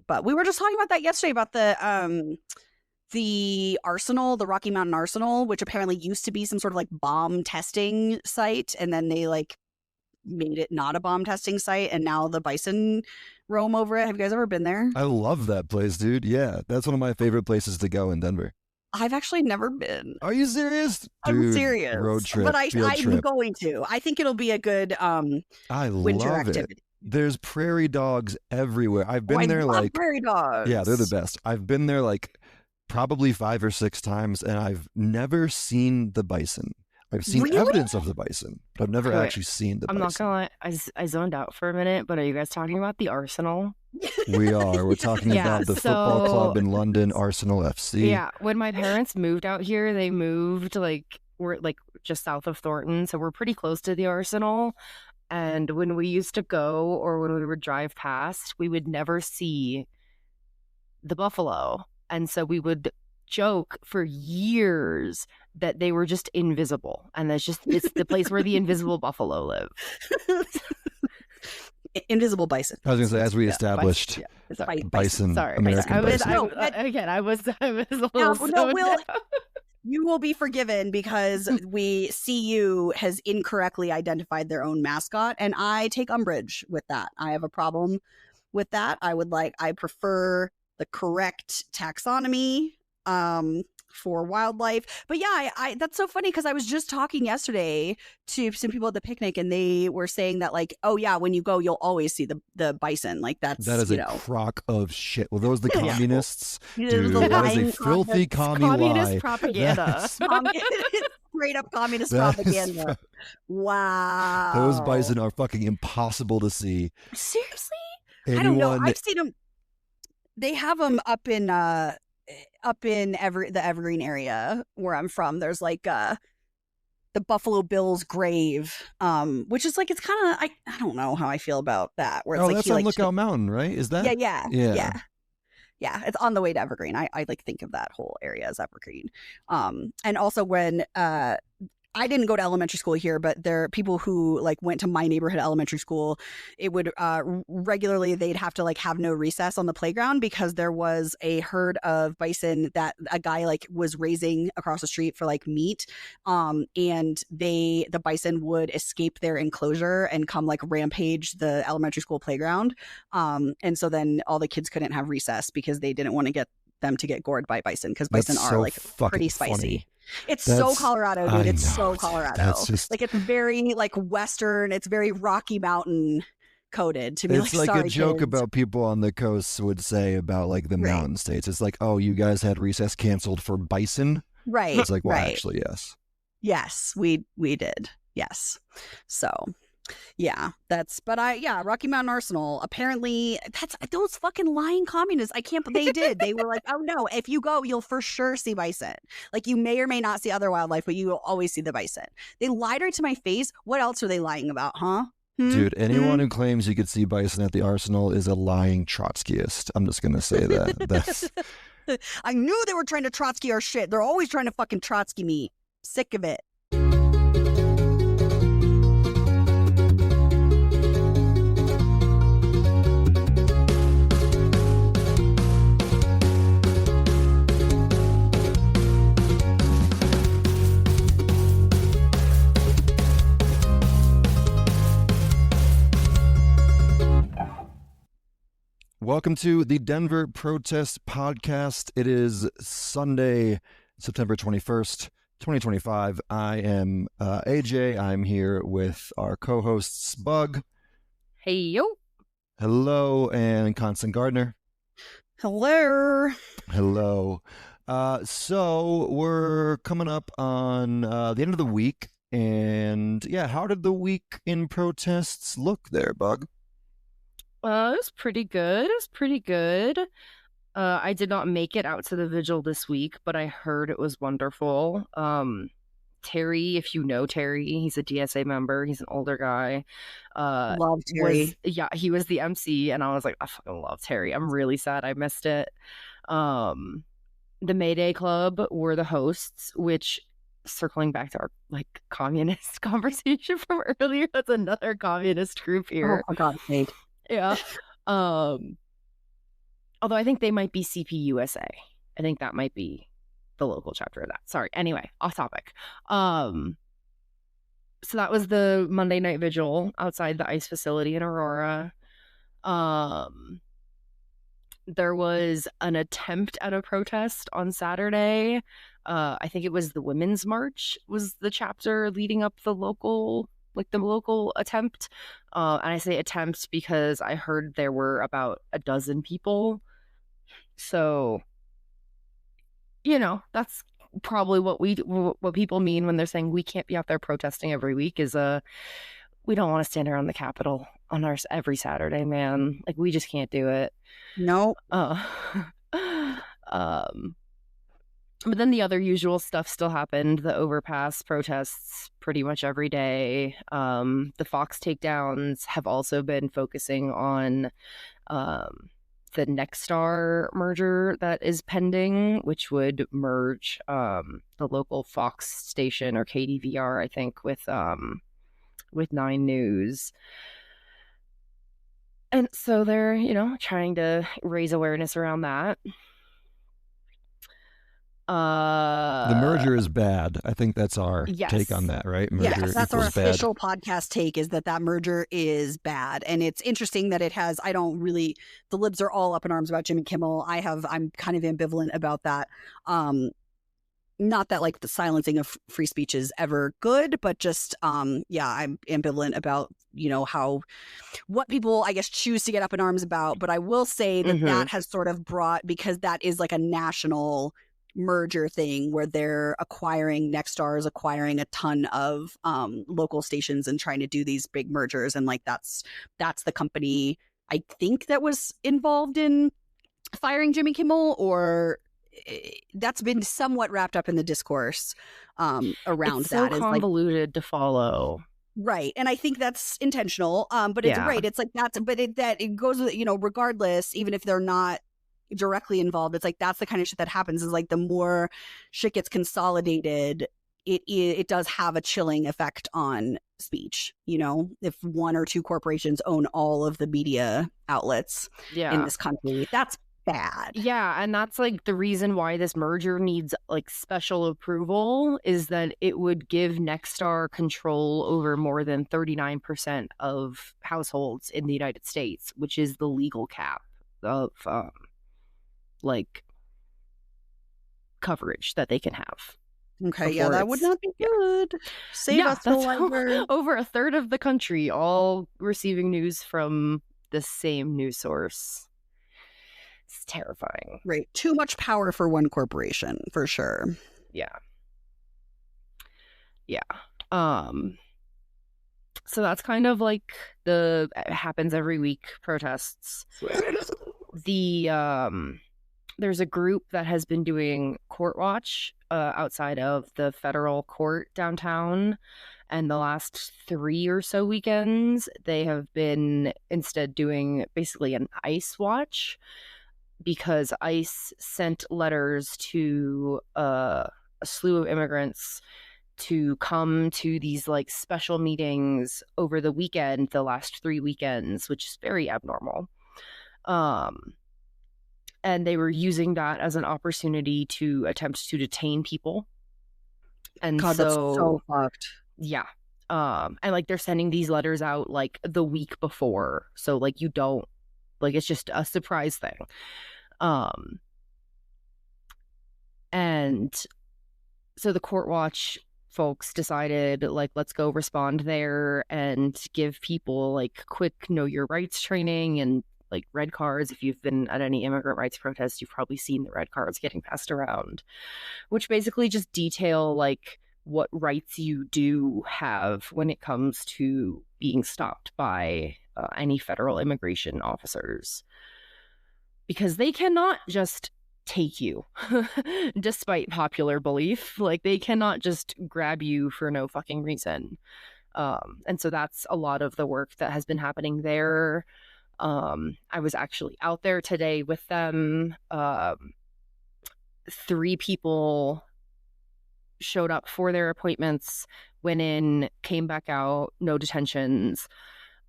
But we were just talking about that yesterday about the arsenal, the Rocky Mountain Arsenal, which apparently used to be some sort of like bomb testing site, and then they like made it not a bomb testing site, and now the bison roam over it. Have you guys ever been there? I love that place, dude. Yeah, that's one of my favorite places to go in Denver. I've actually never been. Are you serious? Dude, I'm serious. Road trip, but field I'm trip. going to. I think it'll be a good I winter love activity. it. There's prairie dogs everywhere. I've been there I love like prairie dogs. Yeah, they're the best. I've been there like probably 5 or 6 times, and I've never seen the bison. I've seen Really? evidence of the bison, but I've never Okay, actually seen the I'm not bison. gonna lie, I zoned out for a minute, but are you guys talking about the Arsenal? We are. We're talking Yeah, about the football so- club in London, Arsenal FC. Yeah, when my parents moved out here, they moved we're like just south of Thornton, so we're pretty close to the Arsenal. And when we used to go or when we would drive past, we would never see the buffalo. And so we would joke for years that they were just invisible. And it's the place where the invisible buffalo live. Invisible bison. I was going to say, as we Yeah, established, Yeah, it's bison, Sorry, American I was, bison. No, I was a little No, zoned Will, out. you will be forgiven because we CU has incorrectly identified their own mascot, and I take umbrage with that. I have a problem with that. I prefer the correct taxonomy for wildlife. But yeah, I that's so funny because I was just talking yesterday to some people at the picnic, and they were saying that like, oh yeah, when you go, you'll always see the bison. Like that is a crock of shit. Well, those the Yeah. communists, Yeah, dude. the That is a lying filthy commie Communist lie. propaganda. straight up communist That is propaganda. Wow. Those bison are fucking impossible to see. Seriously? Anyone, I don't know. I've seen them. They have them up in the Evergreen area where I'm from. There's like the Buffalo Bill's grave, which is like, it's kind of, I don't know how I feel about that. Where it's like that's on Lookout Mountain, right? Is that? Yeah. It's on the way to Evergreen. I like think of that whole area as Evergreen. And also when I didn't go to elementary school here, but there are people who like went to my neighborhood elementary school. It would regularly, they'd have to like have no recess on the playground because there was a herd of bison that a guy like was raising across the street for like meat. And the bison would escape their enclosure and come like rampage the elementary school playground. And so then all the kids couldn't have recess because they didn't want to get them to get gored by bison because bison That's are so like pretty fucking spicy. funny. It's That's- so Colorado, I dude. It's know, so dude. Colorado. That's just- like it's very like Western. It's very Rocky Mountain coded to be It's like sorry, a joke kids. about people on the coast would say about like the Right. mountain states. It's like, oh, you guys had recess canceled for bison. Right. It's like, well, right. actually, yes. Yes, we did. Yes. So yeah, Rocky Mountain Arsenal. Apparently that's those fucking lying communists. They did. They were like, oh no, if you go, you'll for sure see bison. Like you may or may not see other wildlife, but you will always see the bison. They lied right to my face. What else are they lying about, huh? Dude, anyone who claims you could see bison at the Arsenal is a lying Trotskyist. I'm just going to say that. That's I knew they were trying to Trotsky our shit. They're always trying to fucking Trotsky me. Sick of it. Welcome to the Denver Protest Podcast. It is Sunday, September 21st, 2025. I am AJ. I'm here with our co-hosts, Bug. Hey, yo. Hello, and Constant Gardner. Hello. Hello. So we're coming up on the end of the week. And yeah, how did the week in protests look there, Bug? It was pretty good. I did not make it out to the vigil this week, but I heard it was wonderful. Terry, if you know Terry, he's a DSA member. He's an older guy. Love Terry. He was the MC, and I was like, I fucking love Terry. I'm really sad I missed it. The Mayday Club were the hosts, which, circling back to our like communist conversation from earlier, that's another communist group here. Oh, for God's sake. Yeah. Oh Although I think they might be CPUSA. I think that might be the local chapter of that. Sorry. Anyway, off topic. So that was the Monday night vigil outside the ICE facility in Aurora. There was an attempt at a protest on Saturday. I think it was the Women's March was the chapter leading up the local attempt. And I say attempt because I heard there were about a dozen people. So, that's probably what people mean when they're saying we can't be out there protesting every week is we don't want to stand around the Capitol on every Saturday, man. Like, we just can't do it. No. But then the other usual stuff still happened. The overpass protests pretty much every day. The Fox takedowns have also been focusing on the Nexstar merger that is pending, which would merge the local Fox station, or KDVR, I think, with 9 News. And so they're, trying to raise awareness around that. The merger is bad. I think that's our take on that, right? Merger yes, that's our official bad. podcast take, is that merger is bad. And it's interesting that it has, the libs are all up in arms about Jimmy Kimmel. I'm kind of ambivalent about that. Not that like the silencing of free speech is ever good, but just, I'm ambivalent about, what people, I guess, choose to get up in arms about. But I will say that that has sort of brought, because that is like a national merger thing where they're Nexstar is acquiring a ton of local stations and trying to do these big mergers, and like that's the company I think that was involved in firing Jimmy Kimmel, or that's been somewhat wrapped up in the discourse around it's that. So convoluted to follow. Right. And I think that's intentional. But it's right. It's like it goes with, regardless, even if they're not directly involved, it's like that's the kind of shit that happens, is like the more shit gets consolidated, it does have a chilling effect on speech. If 1 or 2 corporations own all of the media outlets in this country, that's bad. Yeah, and that's like the reason why this merger needs like special approval, is that it would give Nexstar control over more than 39% of households in the United States, which is the legal cap of coverage that they can have. Okay, yeah, that would not be good. Save us the library. Over a third of the country all receiving news from the same news source. It's terrifying. Right. Too much power for one corporation, for sure. Yeah. So that's kind of like the happens every week protests. There's a group that has been doing court watch outside of the federal court downtown, and the last 3 or so weekends they have been instead doing basically an ICE watch, because ICE sent letters to a slew of immigrants to come to these like special meetings over the weekend, the last 3 weekends, which is very abnormal. And they were using that as an opportunity to attempt to detain people. And God, that's so fucked. Yeah. And like they're sending these letters out like the week before. So like you don't, like it's just a surprise thing. And so the court watch folks decided like, let's go respond there and give people like quick know your rights training and like red cards. If you've been at any immigrant rights protests, you've probably seen the red cards getting passed around, which basically just detail like what rights you do have when it comes to being stopped by any federal immigration officers, because they cannot just take you despite popular belief. Like they cannot just grab you for no fucking reason. And so that's a lot of the work that has been happening there. I was actually out there today with them. 3 people showed up for their appointments, went in, came back out, no detentions.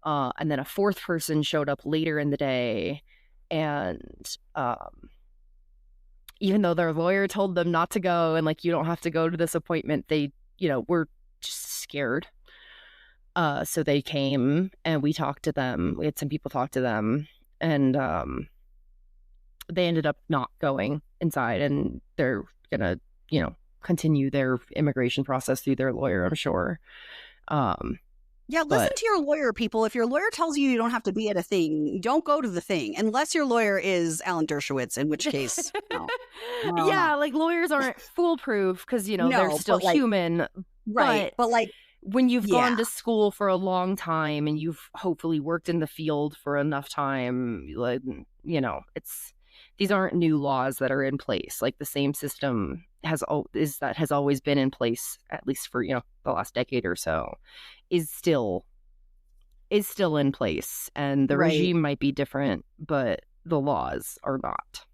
And then a 4th person showed up later in the day And even though their lawyer told them not to go and like, you don't have to go to this appointment, they, were just scared. So they came and we talked to them. We had some people talk to them, and they ended up not going inside, and they're gonna, continue their immigration process through their lawyer, I'm sure. Yeah, listen to your lawyer, people. If your lawyer tells you you don't have to be at a thing, don't go to the thing. Unless your lawyer is Alan Dershowitz, in which case, no. Yeah, like lawyers aren't foolproof because, they're still human. Right. But like, when you've gone to school for a long time and you've hopefully worked in the field for enough time, like, these aren't new laws that are in place. Like the same system has always been in place, at least for, the last decade or so, is still in place. And the regime might be different, but the laws are not.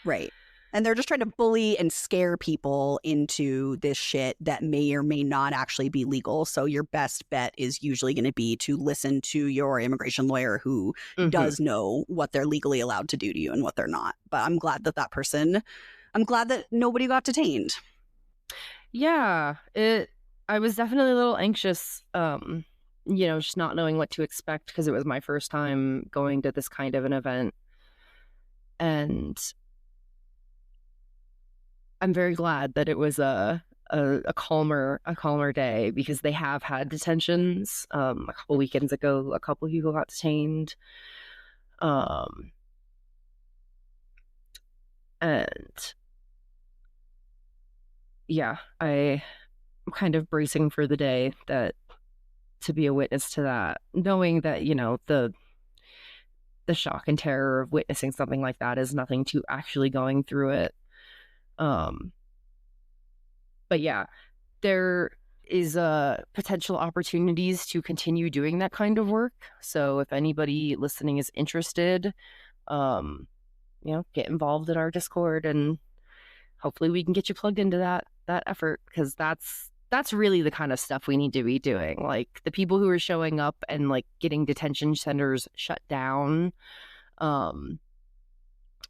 Right. And they're just trying to bully and scare people into this shit that may or may not actually be legal. So your best bet is usually going to be to listen to your immigration lawyer who does know what they're legally allowed to do to you and what they're not. But I'm glad I'm glad that nobody got detained. Yeah, I was definitely a little anxious, just not knowing what to expect because it was my first time going to this kind of an event. And I'm very glad that it was a calmer day, because they have had detentions. A couple weekends ago, a couple people got detained. And yeah, I'm kind of bracing for the day to be a witness to that, knowing that, the shock and terror of witnessing something like that is nothing to actually going through it. But yeah, there is potential opportunities to continue doing that kind of work. So if anybody listening is interested, get involved in our Discord, and hopefully we can get you plugged into that effort, because that's really the kind of stuff we need to be doing. Like the people who are showing up and like getting detention centers shut down,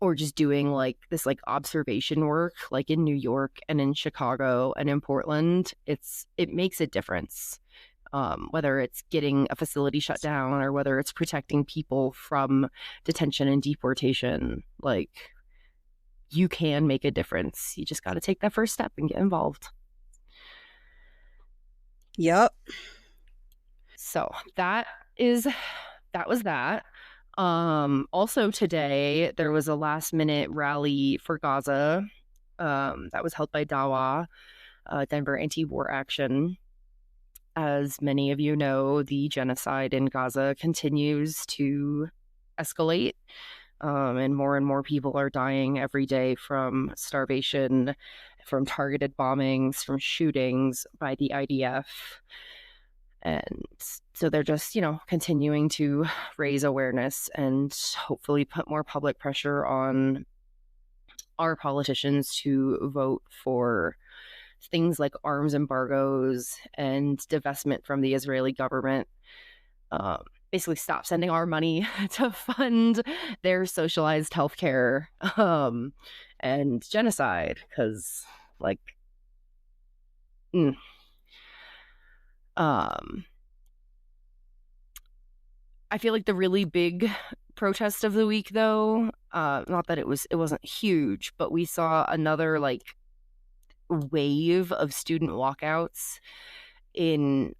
or just doing like this like observation work, like in New York and in Chicago and in Portland, it makes a difference. Whether it's getting a facility shut down or whether it's protecting people from detention and deportation, like you can make a difference. You just got to take that first step and get involved. Yep. So that was that. Also today there was a last minute rally for Gaza that was held by DAWA, Denver Anti-War Action. As many of you know, the genocide in Gaza continues to escalate, and more people are dying every day from starvation, from targeted bombings, from shootings by the IDF. And so they're just, continuing to raise awareness and hopefully put more public pressure on our politicians to vote for things like arms embargoes and divestment from the Israeli government. Basically stop sending our money to fund their socialized healthcare, and genocide, because like I feel like the really big protest of the week, though, not that it wasn't huge, but we saw another like wave of student walkouts in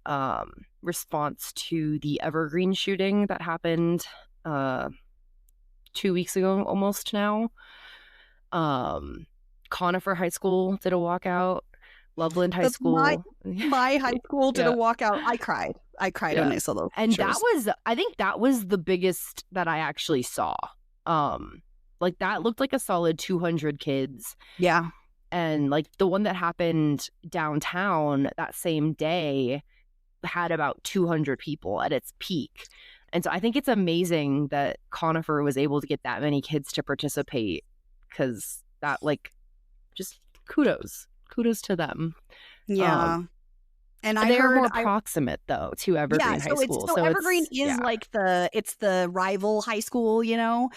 response to the Evergreen shooting that happened 2 weeks ago almost now. Conifer High School did a walkout. Loveland High School. My high school did a walkout. I cried when I saw those. And I think that was the biggest that I actually saw. Like that looked like a solid 200 kids. Yeah. And like the one that happened downtown that same day had about 200 people at its peak. And so I think it's amazing that Conifer was able to get that many kids to participate, because that, like, just kudos to them. Yeah. And They are more proximate though to Evergreen High School. So Evergreen is like it's the rival high school, you know,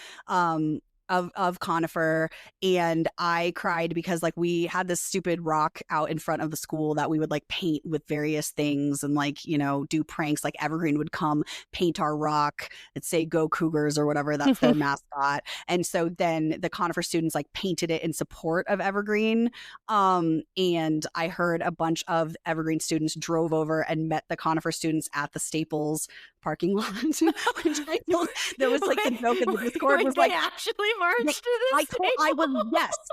of Conifer. And I cried because like we had this stupid rock out in front of the school that we would like paint with various things and like, you know, do pranks. Like Evergreen would come paint our rock and say go Cougars or whatever, that's their mascot. And so then the Conifer students like painted it in support of Evergreen. And I heard a bunch of Evergreen students drove over and met the Conifer students at the Staples parking lot. Which I know there was like the joke in the Discord was like actually marched to this.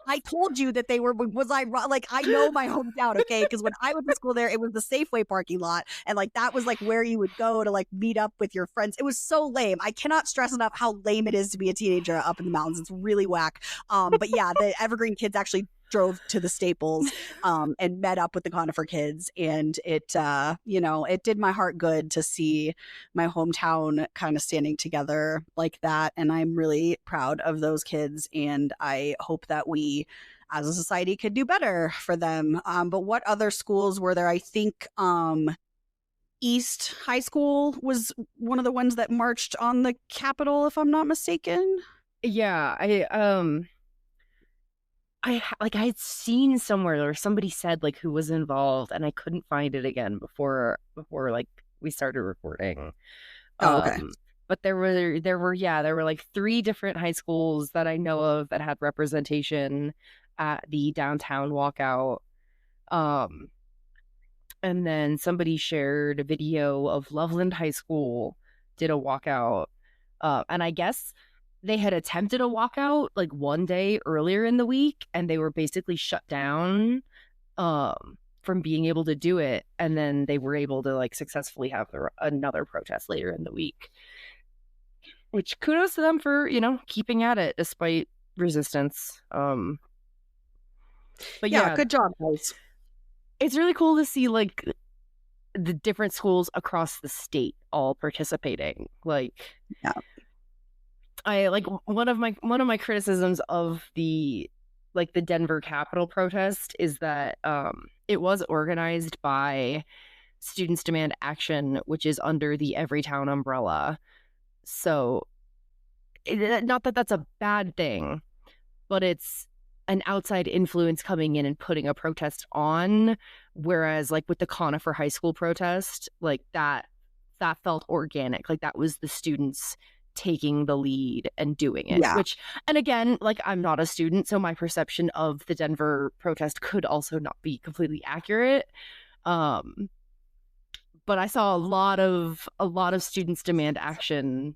I told you that they were. Was I like I know my hometown, okay? Because when I went to school there, it was the Safeway parking lot, and like that was like where you would go to like meet up with your friends. It was so lame. I cannot stress enough how lame it is to be a teenager up in the mountains. It's really whack. But yeah, the Evergreen kids actually drove to the Staples and met up with the Conifer kids, and it you know, it did my heart good to see my hometown kind of standing together like that, and I'm really proud of those kids, and I hope that we as a society could do better for them. But what other schools were there? I think East High School was one of the ones that marched on the Capitol, if I'm not mistaken. Yeah, I had seen somewhere or somebody said like who was involved, and I couldn't find it again before like we started recording. Oh, okay. But there were like 3 different high schools that I know of that had representation at the downtown walkout. And then somebody shared a video of Loveland High School did a walkout. And I guess they had attempted a walkout like one day earlier in the week, and they were basically shut down from being able to do it. And then they were able to like successfully have another protest later in the week, which kudos to them for, you know, keeping at it despite resistance. But yeah, good job, guys. It's really cool to see like the different schools across the state all participating. Like, yeah. I like one of my criticisms of the Denver Capitol protest is that it was organized by Students Demand Action, which is under the Everytown umbrella. So, not that that's a bad thing, but it's an outside influence coming in and putting a protest on. Whereas, like with the Conifer High School protest, like that felt organic. Like that was the students taking the lead and doing it. Yeah. Which, and again, like I'm not a student, so my perception of the Denver protest could also not be completely accurate. But I saw a lot of Students Demand Action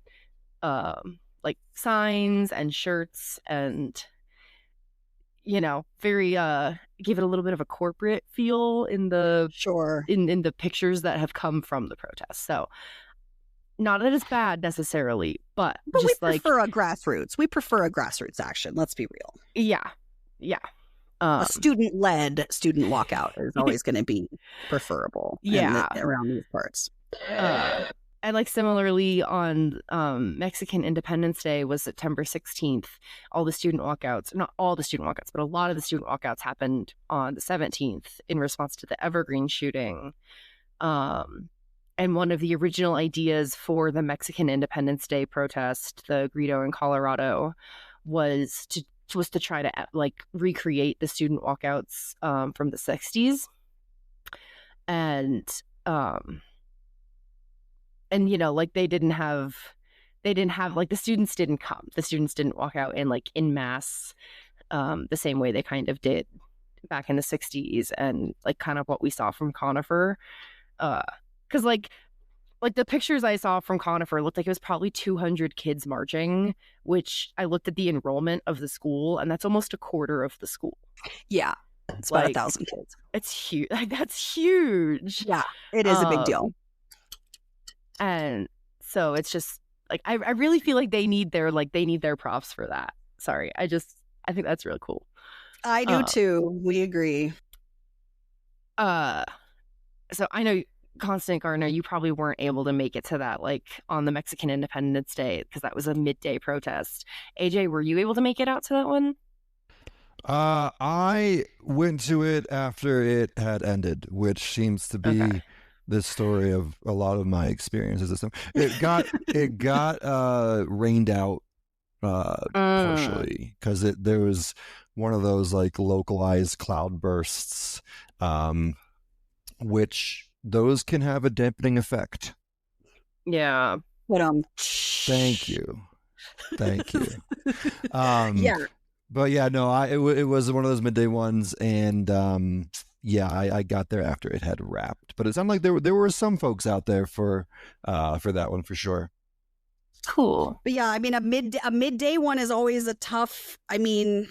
like signs and shirts, and you know, very give it a little bit of a corporate feel in the in the pictures that have come from the protest. So not that it's bad necessarily, but just we prefer a grassroots. We prefer a grassroots action. Let's be real. Yeah. A student-led student walkout is always going to be preferable. Yeah, around these parts. And like similarly on Mexican Independence Day was September 16th. All the student walkouts, not all the student walkouts, but a lot of the student walkouts happened on the 17th in response to the Evergreen shooting. And one of the original ideas for the Mexican Independence Day protest, the Grito in Colorado, was to try to like recreate the student walkouts from the 60s. And you know, like they didn't have like the students didn't come. The students didn't walk out in like in mass the same way they kind of did back in the 60s, and like kind of what we saw from Conifer. Because like the pictures I saw from Conifer looked like it was probably 200 kids marching, which I looked at the enrollment of the school, and that's almost a quarter of the school. Yeah, it's about 1,000 kids. It's huge. Like that's huge. Yeah, it is a big deal. And so it's just like I really feel like they need their props for that. Sorry, I think that's really cool. I do too. We agree. So I know, Constant Gardner, you probably weren't able to make it to that, like on the Mexican Independence Day, because that was a midday protest. AJ, were you able to make it out to that one? I went to it after it had ended, which seems to be this story of a lot of my experiences. It got rained out partially because there was one of those like localized cloud bursts, which those can have a dampening effect. Yeah. But Thank you. Yeah. But yeah, no, it was one of those midday ones, and yeah, I got there after it had wrapped. But it sounded like there were some folks out there for that one for sure. Cool. But yeah, I mean, a midday one is always a tough. I mean,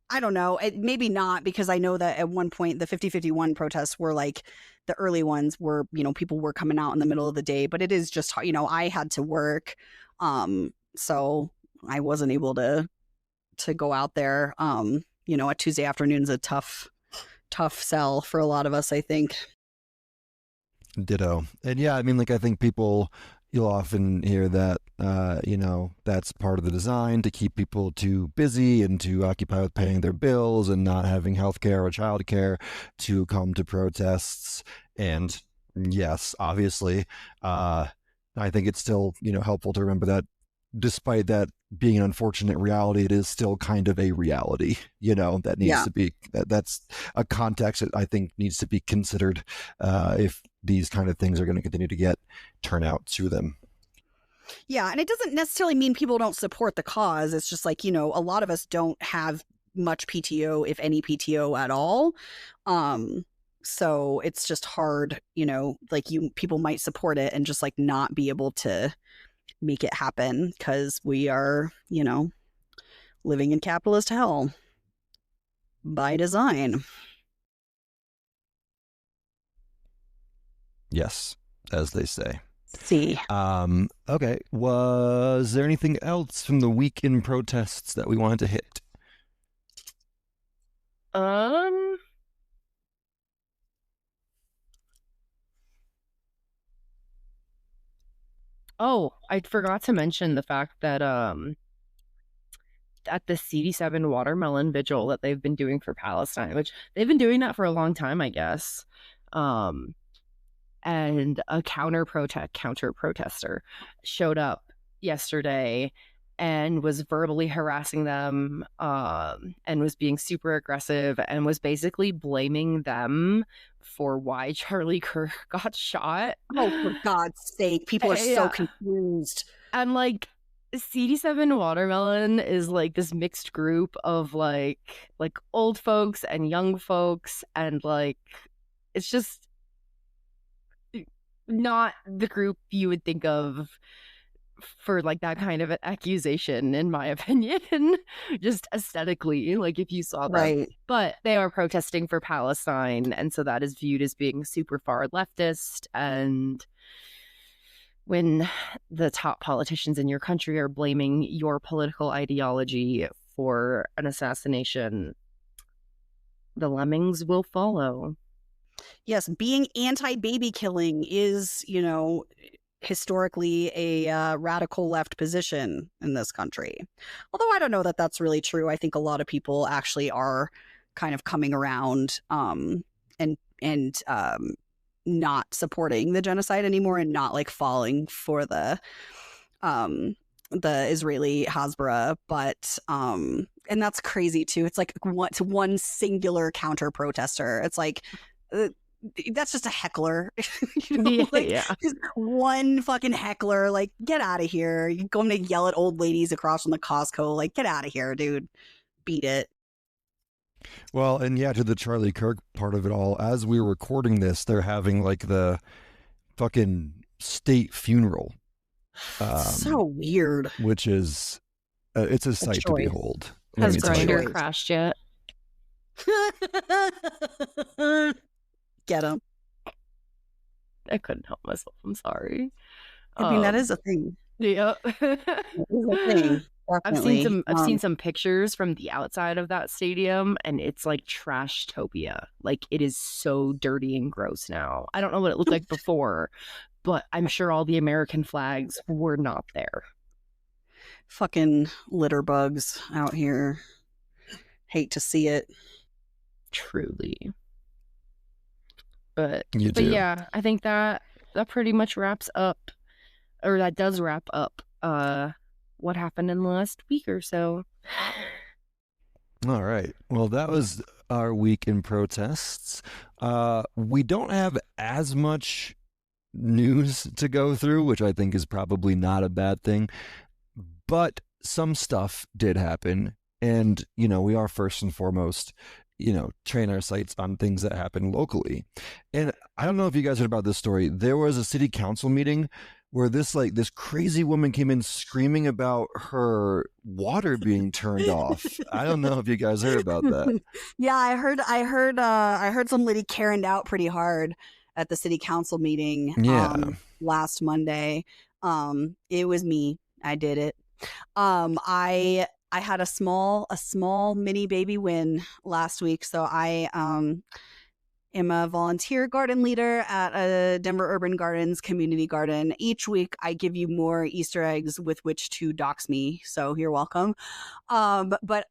I don't know. Maybe not, because I know that at one point the 50-51 protests were like the early ones where, you know, people were coming out in the middle of the day. But it is just, you know, I had to work, so I wasn't able to go out there. You know, a Tuesday afternoon's a tough sell for a lot of us, I think. Ditto. And yeah, I mean, like, I think you'll often hear that, you know, that's part of the design to keep people too busy and too occupied with paying their bills and not having healthcare or childcare to come to protests. And yes, obviously, I think it's still, you know, helpful to remember that despite that being an unfortunate reality, it is still kind of a reality, you know, that needs to be, that's a context that I think needs to be considered if these kind of things are going to continue to get turnout to them. Yeah, and it doesn't necessarily mean people don't support the cause. It's just like, you know, a lot of us don't have much PTO, if any PTO at all. So it's just hard, you know, like people might support it and just like not be able to make it happen because we are, you know, living in capitalist hell by design. Yes, as they say. See. Okay. Was there anything else from the week in protests that we wanted to hit? Oh, I forgot to mention the fact that at the CD7 watermelon vigil that they've been doing for Palestine, which they've been doing that for a long time, I guess. And a counter protester showed up yesterday and was verbally harassing them, and was being super aggressive and was basically blaming them for why Charlie Kirk got shot. Oh, for God's sake. People are so confused. And like CD7 Watermelon is like this mixed group of like old folks and young folks, and like it's just not the group you would think of for like that kind of an accusation, in my opinion. Just aesthetically, like if you saw them. Right. But they are protesting for Palestine, and so that is viewed as being super far leftist. And when the top politicians in your country are blaming your political ideology for an assassination, the lemmings will follow. Yes, being anti-baby killing is, you know, historically a radical left position in this country. Although I don't know that that's really true. I think a lot of people actually are kind of coming around and not supporting the genocide anymore and not like falling for the Israeli Hasbara, but and that's crazy too. It's like one singular counter protester. It's like that's just a heckler. You know? Just one fucking heckler. Like, get out of here. You're going to yell at old ladies across from the Costco. Like, get out of here, dude. Beat it. Well, and yeah, to the Charlie Kirk part of it all, as we were recording this, they're having like the fucking state funeral. So weird. Which is, it's a sight to behold. Has Grindr crashed yet? Get him. I couldn't help myself. I'm sorry. I mean, that is a thing. Yeah. It is a thing. Definitely. I've seen some pictures from the outside of that stadium, and it's like trash-topia. Like, it is so dirty and gross now. I don't know what it looked like before, but I'm sure all the American flags were not there. Fucking litter bugs out here. Hate to see it. Truly. You But do. yeah, I think that pretty much wraps up, or that does wrap up what happened in the last week or so. All right. Well, that was our week in protests. We don't have as much news to go through, which I think is probably not a bad thing. But some stuff did happen. And, we are first and foremost, train our sights on things that happen locally. And I don't know if you guys heard about this story. There was a city council meeting where this crazy woman came in screaming about her water being turned off. I don't know if you guys heard about that. Yeah, I heard some lady Karened out pretty hard at the city council meeting Yeah. last Monday. It was me. I did it. I had a small mini baby win last week. So I am a volunteer garden leader at a Denver Urban Gardens community garden. Each week I give you more Easter eggs with which to dox me. So you're welcome. But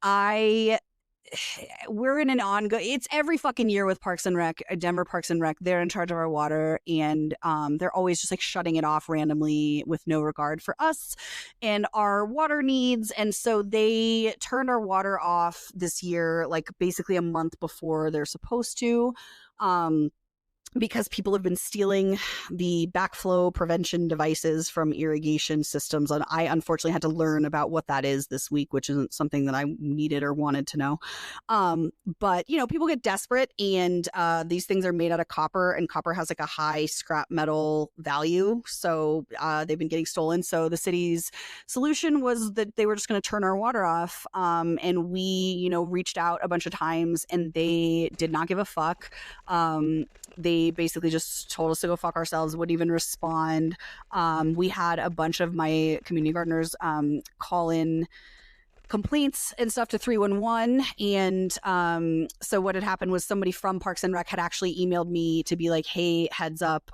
we're in an ongoing, it's every fucking year with Parks and Rec, Denver Parks and Rec. They're in charge of our water, and they're always just like shutting it off randomly with no regard for us and our water needs. And so they turned our water off this year, like basically a month before they're supposed to. Because people have been stealing the backflow prevention devices from irrigation systems. And I unfortunately had to learn about what that is this week, which isn't something that I needed or wanted to know. But, people get desperate, and these things are made out of copper, and copper has like a high scrap metal value. So they've been getting stolen. So the city's solution was that they were just going to turn our water off. And we, reached out a bunch of times, and they did not give a fuck. They basically just told us to go fuck ourselves, wouldn't even respond. We had a bunch of my community gardeners call in complaints and stuff to 311. And so what had happened was somebody from Parks and Rec had actually emailed me to be like, hey, heads up,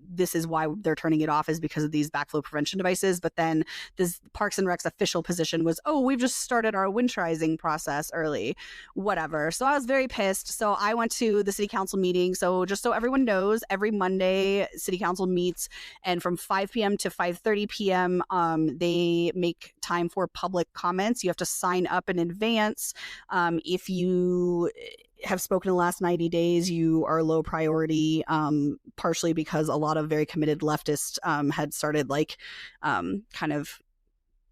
this is why they're turning it off, is because of these backflow prevention devices. But then this Parks and Rec's official position was, oh, we've just started our winterizing process early, whatever. So I was very pissed. So I went to the city council meeting. So just so everyone knows, every Monday city council meets, and from 5 p.m. to 5:30 p.m. They make time for public comments. You have to sign up in advance. If you have spoken in the last 90 days, you are low priority, partially because a lot of very committed leftists had started kind of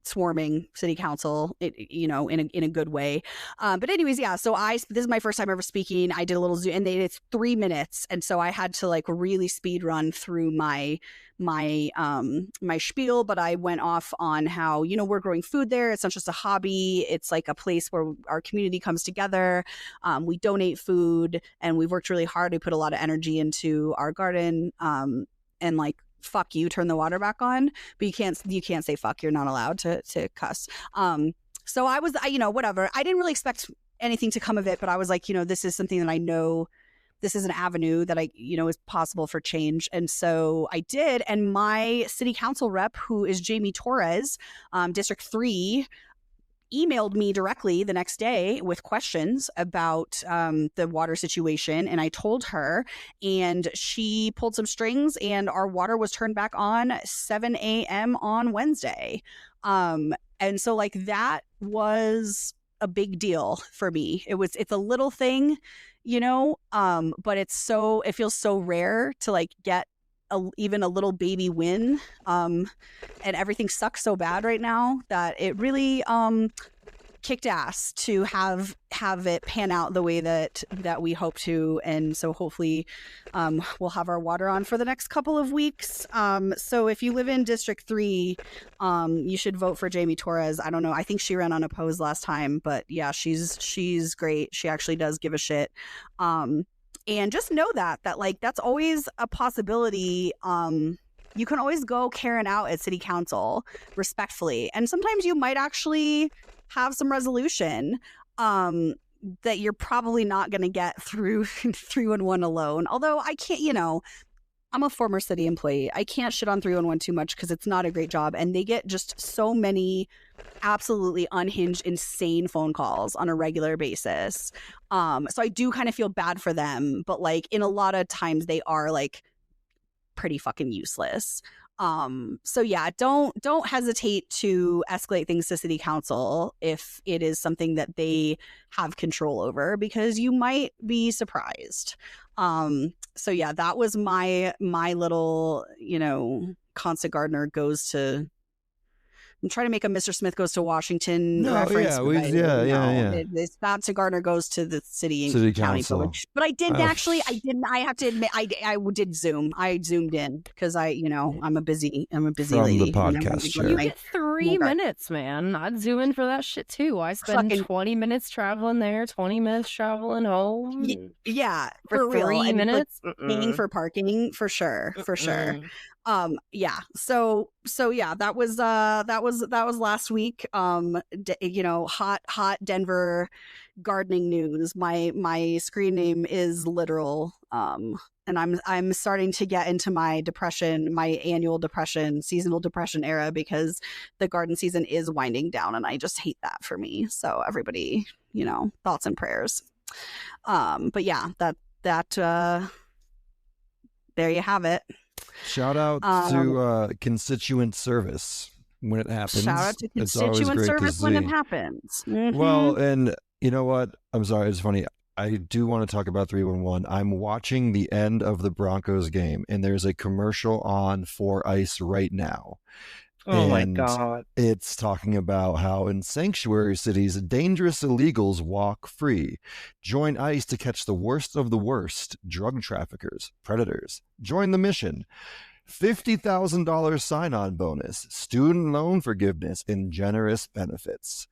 swarming city council, in a good way. But anyways, yeah, so this is my first time ever speaking. I did a little Zoom, and it's 3 minutes. And so I had to really speed run through my spiel, but I went off on how, we're growing food there. It's not just a hobby. It's like a place where our community comes together. We donate food, and we've worked really hard. We put a lot of energy into our garden, and fuck you, turn the water back on. But you can't say fuck. You're not allowed to cuss. So I was, whatever. I didn't really expect anything to come of it, but I was like, this is something that I know, this is an avenue that is possible for change. And so I did. And my city council rep, who is Jamie Torres, District 3, emailed me directly the next day with questions about the water situation. And I told her, and she pulled some strings, and our water was turned back on 7 a.m. on Wednesday. And so that was a big deal for me. It's a little thing, but it feels so rare to get even a little baby win. And everything sucks so bad right now that it really kicked ass to have it pan out the way that we hope to. And so hopefully we'll have our water on for the next couple of weeks. So if you live in District 3, you should vote for Jamie Torres. I don't know, I think she ran unopposed last time, but yeah, she's great. She actually does give a shit. And just know that that's always a possibility. You can always go Karen out at city council respectfully. And sometimes you might actually have some resolution that you're probably not going to get through 311 alone. Although I can't, I'm a former city employee. I can't shit on 311 too much because it's not a great job. And they get just so many absolutely unhinged, insane phone calls on a regular basis. So I do kind of feel bad for them, but like in a lot of times they are like pretty fucking useless. So yeah, don't hesitate to escalate things to city council if it is something that they have control over, because you might be surprised. So yeah, that was my little, constant gardener goes to, I'm trying to make a Mr. Smith Goes to Washington reference. Constant gardener goes to the city and county council. public. But I didn't actually. I have to admit, I did Zoom. I zoomed in because I'm a busy From lady. the podcast chair. You get 3 minutes, man. I'd zoom in for that shit too. I spend 20 minutes traveling there, 20 minutes traveling home. Yeah, for 3 minutes. Paying for parking for sure. Yeah. So yeah, that was last week. Hot Denver gardening news. My screen name is literal. And I'm starting to get into my depression, my annual depression, seasonal depression era, because the garden season is winding down, and I just hate that for me. So everybody, thoughts and prayers. But yeah, that there you have it. Shout out to constituent service when it happens. Shout out to constituent service when it happens. Mm-hmm. Well, and you know what? I'm sorry, it's funny. I do want to talk about 311. I'm watching the end of the Broncos game, and there's a commercial on for ICE right now. Oh my God. It's talking about how in sanctuary cities, dangerous illegals walk free. Join ICE to catch the worst of the worst, drug traffickers, predators. Join the mission. $50,000 sign-on bonus, student loan forgiveness, and generous benefits.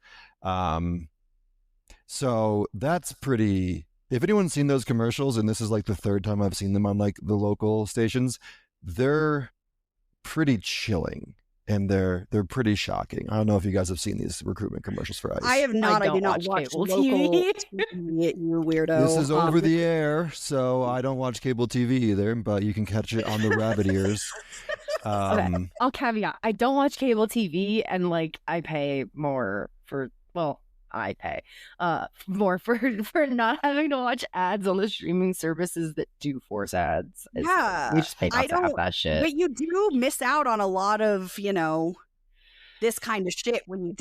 So that's pretty... If anyone's seen those commercials, and this is like the third time I've seen them on like the local stations, they're pretty chilling. And they're pretty shocking. I don't know if you guys have seen these recruitment commercials for ICE. I have not. I do not watch cable TV. You weirdo. This is over the air, so I don't watch cable TV either. But you can catch it on the rabbit ears. Okay. I'll caveat: I don't watch cable TV, and like I pay more for. Well, I pay more for not having to watch ads on the streaming services that do force ads. Yeah, we just pay not to have that shit. But you do miss out on a lot of this kind of shit when you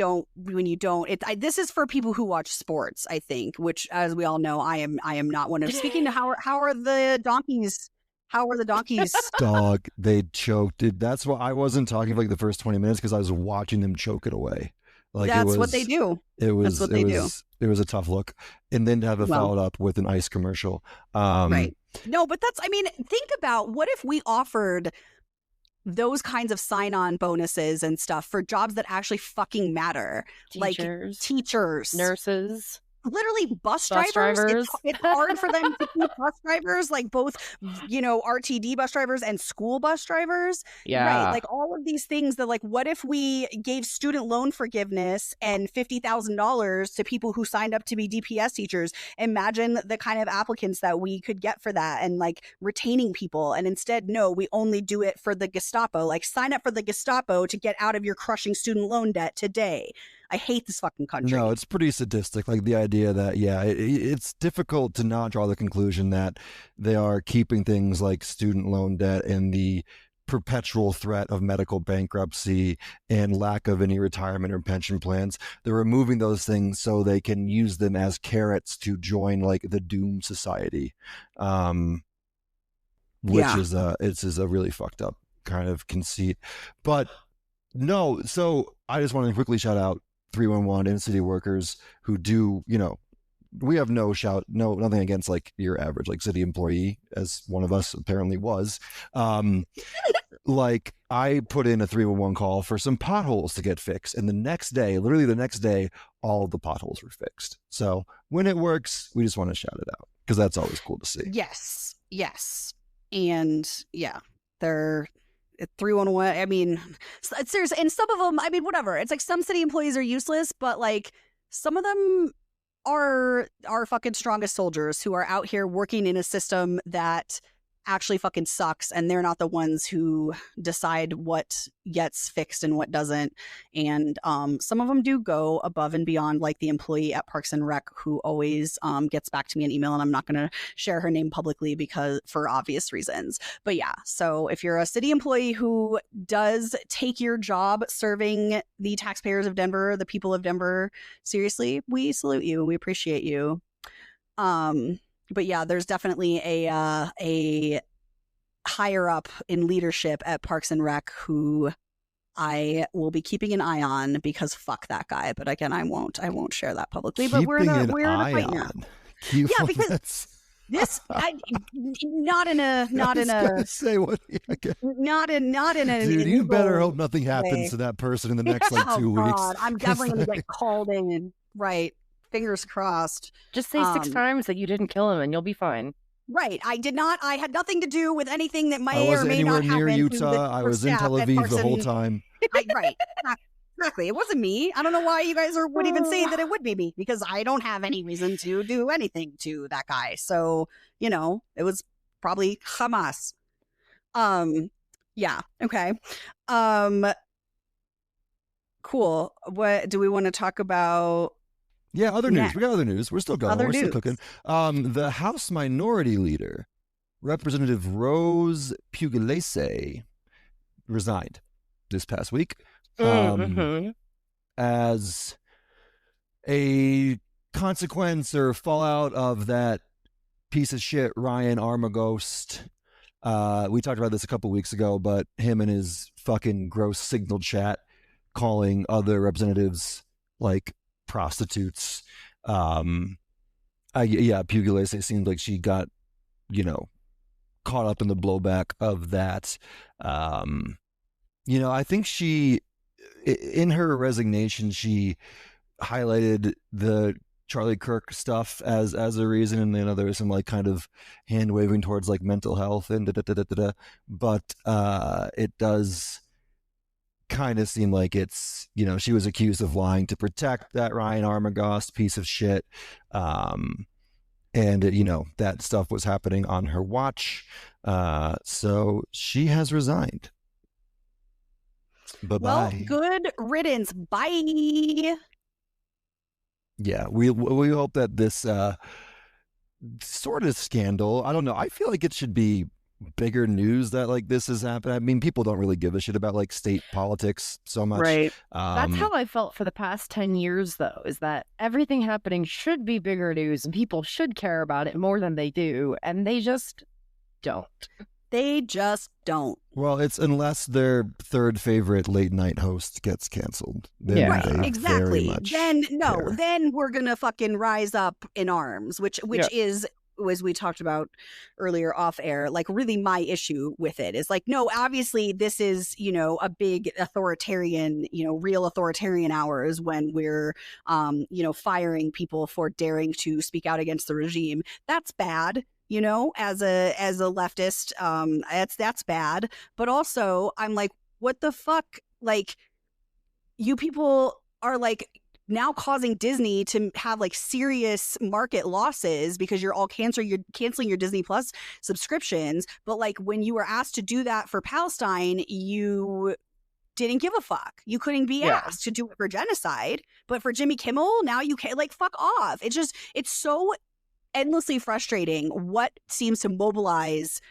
don't. This is for people who watch sports, I think, which, as we all know, I am not one of. Speaking to how are the donkeys? How are the donkeys? Dog, they choked it. That's why I wasn't talking for like the first 20 minutes, because I was watching them choke it away. Like that's what they do. It was a tough look, and then to have it followed up with an ICE commercial. Right. No, but think about what if we offered those kinds of sign-on bonuses and stuff for jobs that actually fucking matter, like teachers, nurses. Literally bus drivers. It's hard for them to keep bus drivers, like both, RTD bus drivers and school bus drivers. Yeah. Right. Like all of these things that, like, what if we gave student loan forgiveness and $50,000 to people who signed up to be DPS teachers? Imagine the kind of applicants that we could get for that, and like retaining people. And instead, no, we only do it for the Gestapo. Like, sign up for the Gestapo to get out of your crushing student loan debt today. I hate this fucking country. No, it's pretty sadistic. Like the idea that, it's difficult to not draw the conclusion that they are keeping things like student loan debt and the perpetual threat of medical bankruptcy and lack of any retirement or pension plans. They're removing those things so they can use them as carrots to join like the doom society, which is a really fucked up kind of conceit. But no, so I just want to quickly shout out 311 and city workers who do, we have nothing against like your average like city employee, as one of us apparently was. Like I put in a 311 call for some potholes to get fixed, and literally the next day, all of the potholes were fixed. So when it works, we just want to shout it out, because that's always cool to see. Yes. And yeah, they're 311. I mean, it's serious. And some of them, I mean, whatever. It's like some city employees are useless, but like some of them are our fucking strongest soldiers who are out here working in a system that actually fucking sucks, and they're not the ones who decide what gets fixed and what doesn't. And some of them do go above and beyond, like the employee at Parks and Rec who always gets back to me in email, and I'm not going to share her name publicly because for obvious reasons. But yeah, so if you're a city employee who does take your job serving the taxpayers of Denver, the people of Denver, seriously, we salute you. We appreciate you. But yeah, there's definitely a higher up in leadership at Parks and Rec who I will be keeping an eye on because fuck that guy. But again, I won't share that publicly. But we're in the fight now. Yeah, because not in a Dude, you better hope nothing happens to that person in the next like 2 weeks. God, I'm definitely gonna get called in. Right. Fingers crossed. Just say 6 times that you didn't kill him and you'll be fine. Right. I did not. I had nothing to do with anything that may or may not happen. I wasn't anywhere near Utah. I was in Tel Aviv the whole time. Right. Exactly. It wasn't me. I don't know why you guys would even say that it would be me, because I don't have any reason to do anything to that guy. So, it was probably Hamas. Yeah. Okay. Cool. What do we want to talk about? Yeah, other news. We got other news. We're still going. We're still cooking. The House Minority Leader, Representative Rose Pugliese, resigned this past week as a consequence or fallout of that piece of shit Ryan Armagost. We talked about this a couple weeks ago, but him and his fucking gross signal chat calling other representatives like prostitutes. Pugliese seemed like she got, caught up in the blowback of that. I think she, in her resignation, she highlighted the Charlie Kirk stuff as a reason, and there was some like kind of hand waving towards like mental health and but it does kind of seem like it's, she was accused of lying to protect that Ryan Armagost piece of shit, and that stuff was happening on her watch, so she has resigned. Bye-bye. Well, good riddance. Bye. Yeah, we hope that this sort of scandal, I don't know, I feel like it should be bigger news that like this has happened. I mean, people don't really give a shit about like state politics so much. Right. That's how I felt for the past 10 years, though, is that everything happening should be bigger news and people should care about it more than they do. And they just don't. They just don't. Well, it's unless their third favorite late night host gets canceled. Then right, exactly. Then we're gonna fucking rise up in arms, which is, as we talked about earlier off air, like really my issue with it is like, no, obviously this is, a big authoritarian, real authoritarian hours when we're, firing people for daring to speak out against the regime. That's bad. As a leftist, that's bad. But also I'm like, what the fuck? Like, you people are like now causing Disney to have like serious market losses because you're all canceling your Disney Plus subscriptions. But like when you were asked to do that for Palestine, you didn't give a fuck. You couldn't be asked to do it for genocide. But for Jimmy Kimmel, now you can't. Like, fuck off. It's so endlessly frustrating what seems to mobilize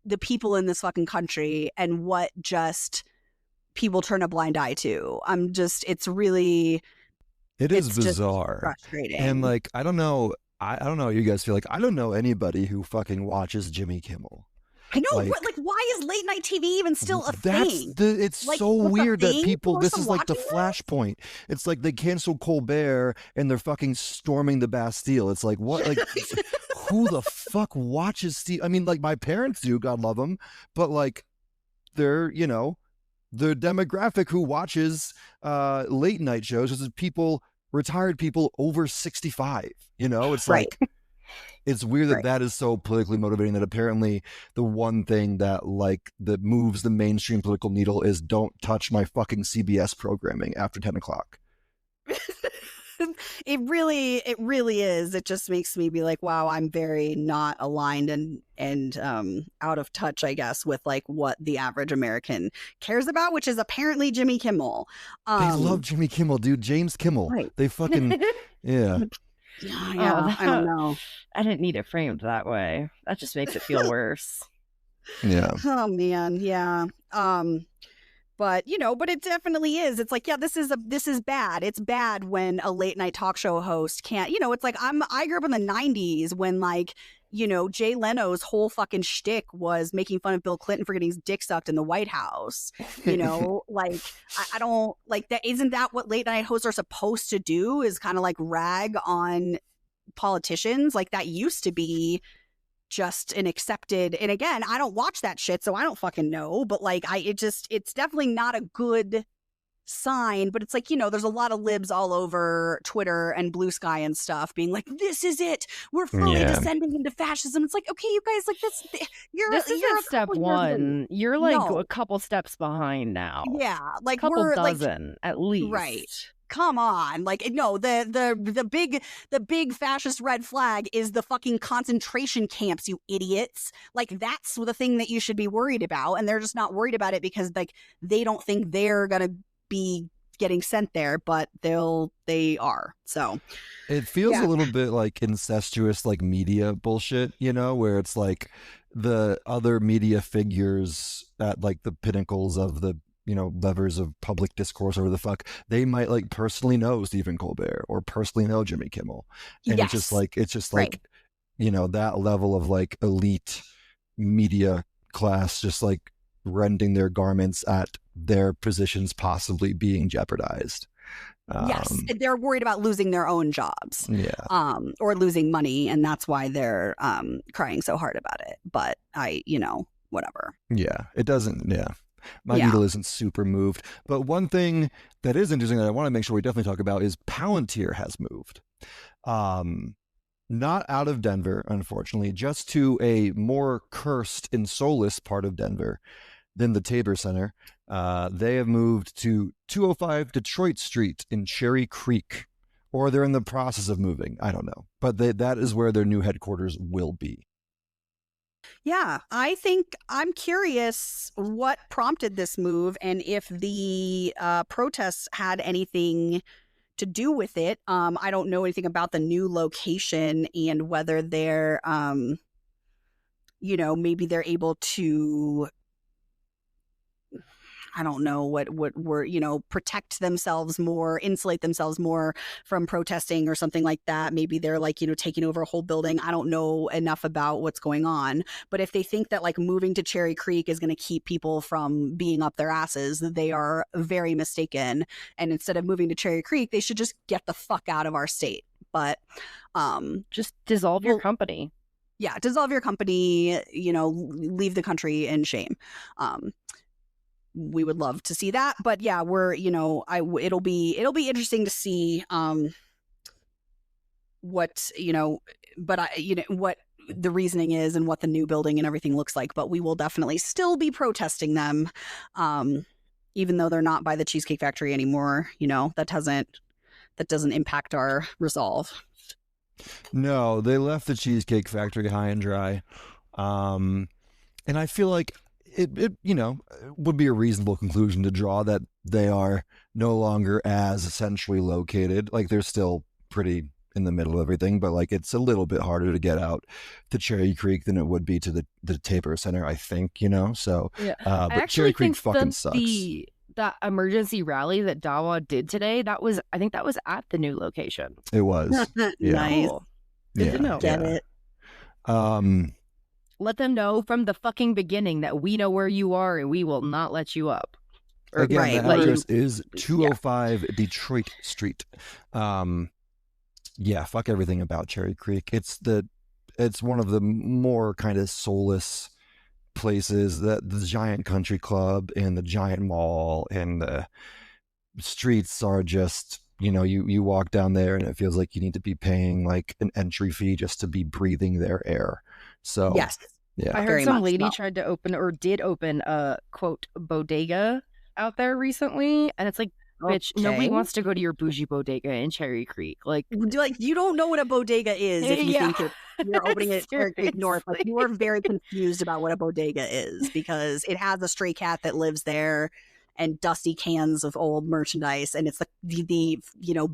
the people in this fucking country and what just people turn a blind eye to. It is bizarre, frustrating, and like I don't know how you guys feel. Like I don't know anybody who fucking watches Jimmy Kimmel. I know, like why is late night TV even still a thing? It's like, so weird that people. This is like the Flashpoint. It's like they cancel Colbert and they're fucking storming the Bastille. It's like what? Like who the fuck watches Steve? I mean, like my parents do, God love them, but like they're the demographic who watches late night shows is retired people over 65. It's right. Like it's weird that is so politically motivating that apparently the one thing that moves the mainstream political needle is don't touch my fucking CBS programming after 10 o'clock. It really is. It just makes me be like, wow, I'm very not aligned and out of touch, I guess, with like what the average American cares about, which is apparently Jimmy Kimmel. They love Jimmy Kimmel, dude. James Kimmel. Right. They fucking yeah. Yeah, I don't know. I didn't need it framed that way. That just makes it feel worse. Yeah. Oh man, yeah. But but it definitely is. It's like, yeah, this is bad. It's bad when a late night talk show host can't. It's like I grew up in the '90s when like Jay Leno's whole fucking shtick was making fun of Bill Clinton for getting his dick sucked in the White House. Like I don't like that. Isn't that what late night hosts are supposed to do? Is kind of like rag on politicians. Like that used to be just an accepted, and again, I don't watch that shit, so I don't fucking know, but like it's definitely not a good sign. But it's like, there's a lot of libs all over Twitter and Blue Sky and stuff being like, this is it, we're fully descending into fascism. It's like, okay, you guys, like this isn't step one. You're like a couple steps behind now. Yeah, like couple we're dozen like, at least. Right. Come on. Like, no, the big fascist red flag is the fucking concentration camps, you idiots. Like, that's the thing that you should be worried about. And they're just not worried about it because like they don't think they're gonna be getting sent there, but they are. So it feels a little bit like incestuous, like media bullshit, where it's like the other media figures at like the pinnacles of the levers of public discourse over the fuck, they might like personally know Stephen Colbert or personally know Jimmy Kimmel. And it's just like that level of like elite media class just like rending their garments at their positions possibly being jeopardized. Yes, they're worried about losing their own jobs. Yeah. Or losing money, and that's why they're crying so hard about it. But whatever. Yeah, it doesn't, my needle isn't super moved. But one thing that is interesting that I want to make sure we definitely talk about is Palantir has moved. Not out of Denver, unfortunately, just to a more cursed and soulless part of Denver than the Tabor Center. They have moved to 205 Detroit Street in Cherry Creek, or they're in the process of moving. I don't know. But that is where their new headquarters will be. Yeah, I think I'm curious what prompted this move and if the protests had anything to do with it. I don't know anything about the new location and whether they're, maybe they're able to, I don't know what were, protect themselves more, insulate themselves more from protesting or something like that. Maybe they're like, taking over a whole building. I don't know enough about what's going on. But if they think that like moving to Cherry Creek is going to keep people from being up their asses, they are very mistaken. And instead of moving to Cherry Creek, they should just get the fuck out of our state. But just dissolve your company. Yeah, dissolve your company, leave the country in shame. We would love to see that, but yeah, we're it'll be interesting to see what what the reasoning is and what the new building and everything looks like. But we will definitely still be protesting them, even though they're not by the Cheesecake Factory anymore. That doesn't impact our resolve. No, they left the Cheesecake Factory high and dry, and I feel like it would be a reasonable conclusion to draw that they are no longer as essentially located. Like they're still pretty in the middle of everything, but like it's a little bit harder to get out to Cherry Creek than it would be to the Tabor Center, I think, So yeah. But Cherry Creek fucking sucks. That emergency rally that Dawa did today, I think that was at the new location. It was. Yeah. Nice. Good to know. Get it. Let them know from the fucking beginning that we know where you are and we will not let you up. Again, the address is 205 Detroit Street. Yeah, fuck everything about Cherry Creek. It's one of the more kind of soulless places, that the giant country club and the giant mall and the streets are just, you walk down there and it feels like you need to be paying like an entry fee just to be breathing their air. So yes, yeah. I heard some lady tried to open or did open a quote bodega out there recently, and it's like Bitch, Okay. nobody wants to go to your bougie bodega in Cherry Creek. Like you don't know what a bodega is if you think you're opening it at Cherry Creek North. Like, you are very confused about what a bodega is, because it has a stray cat that lives there and dusty cans of old merchandise, and it's the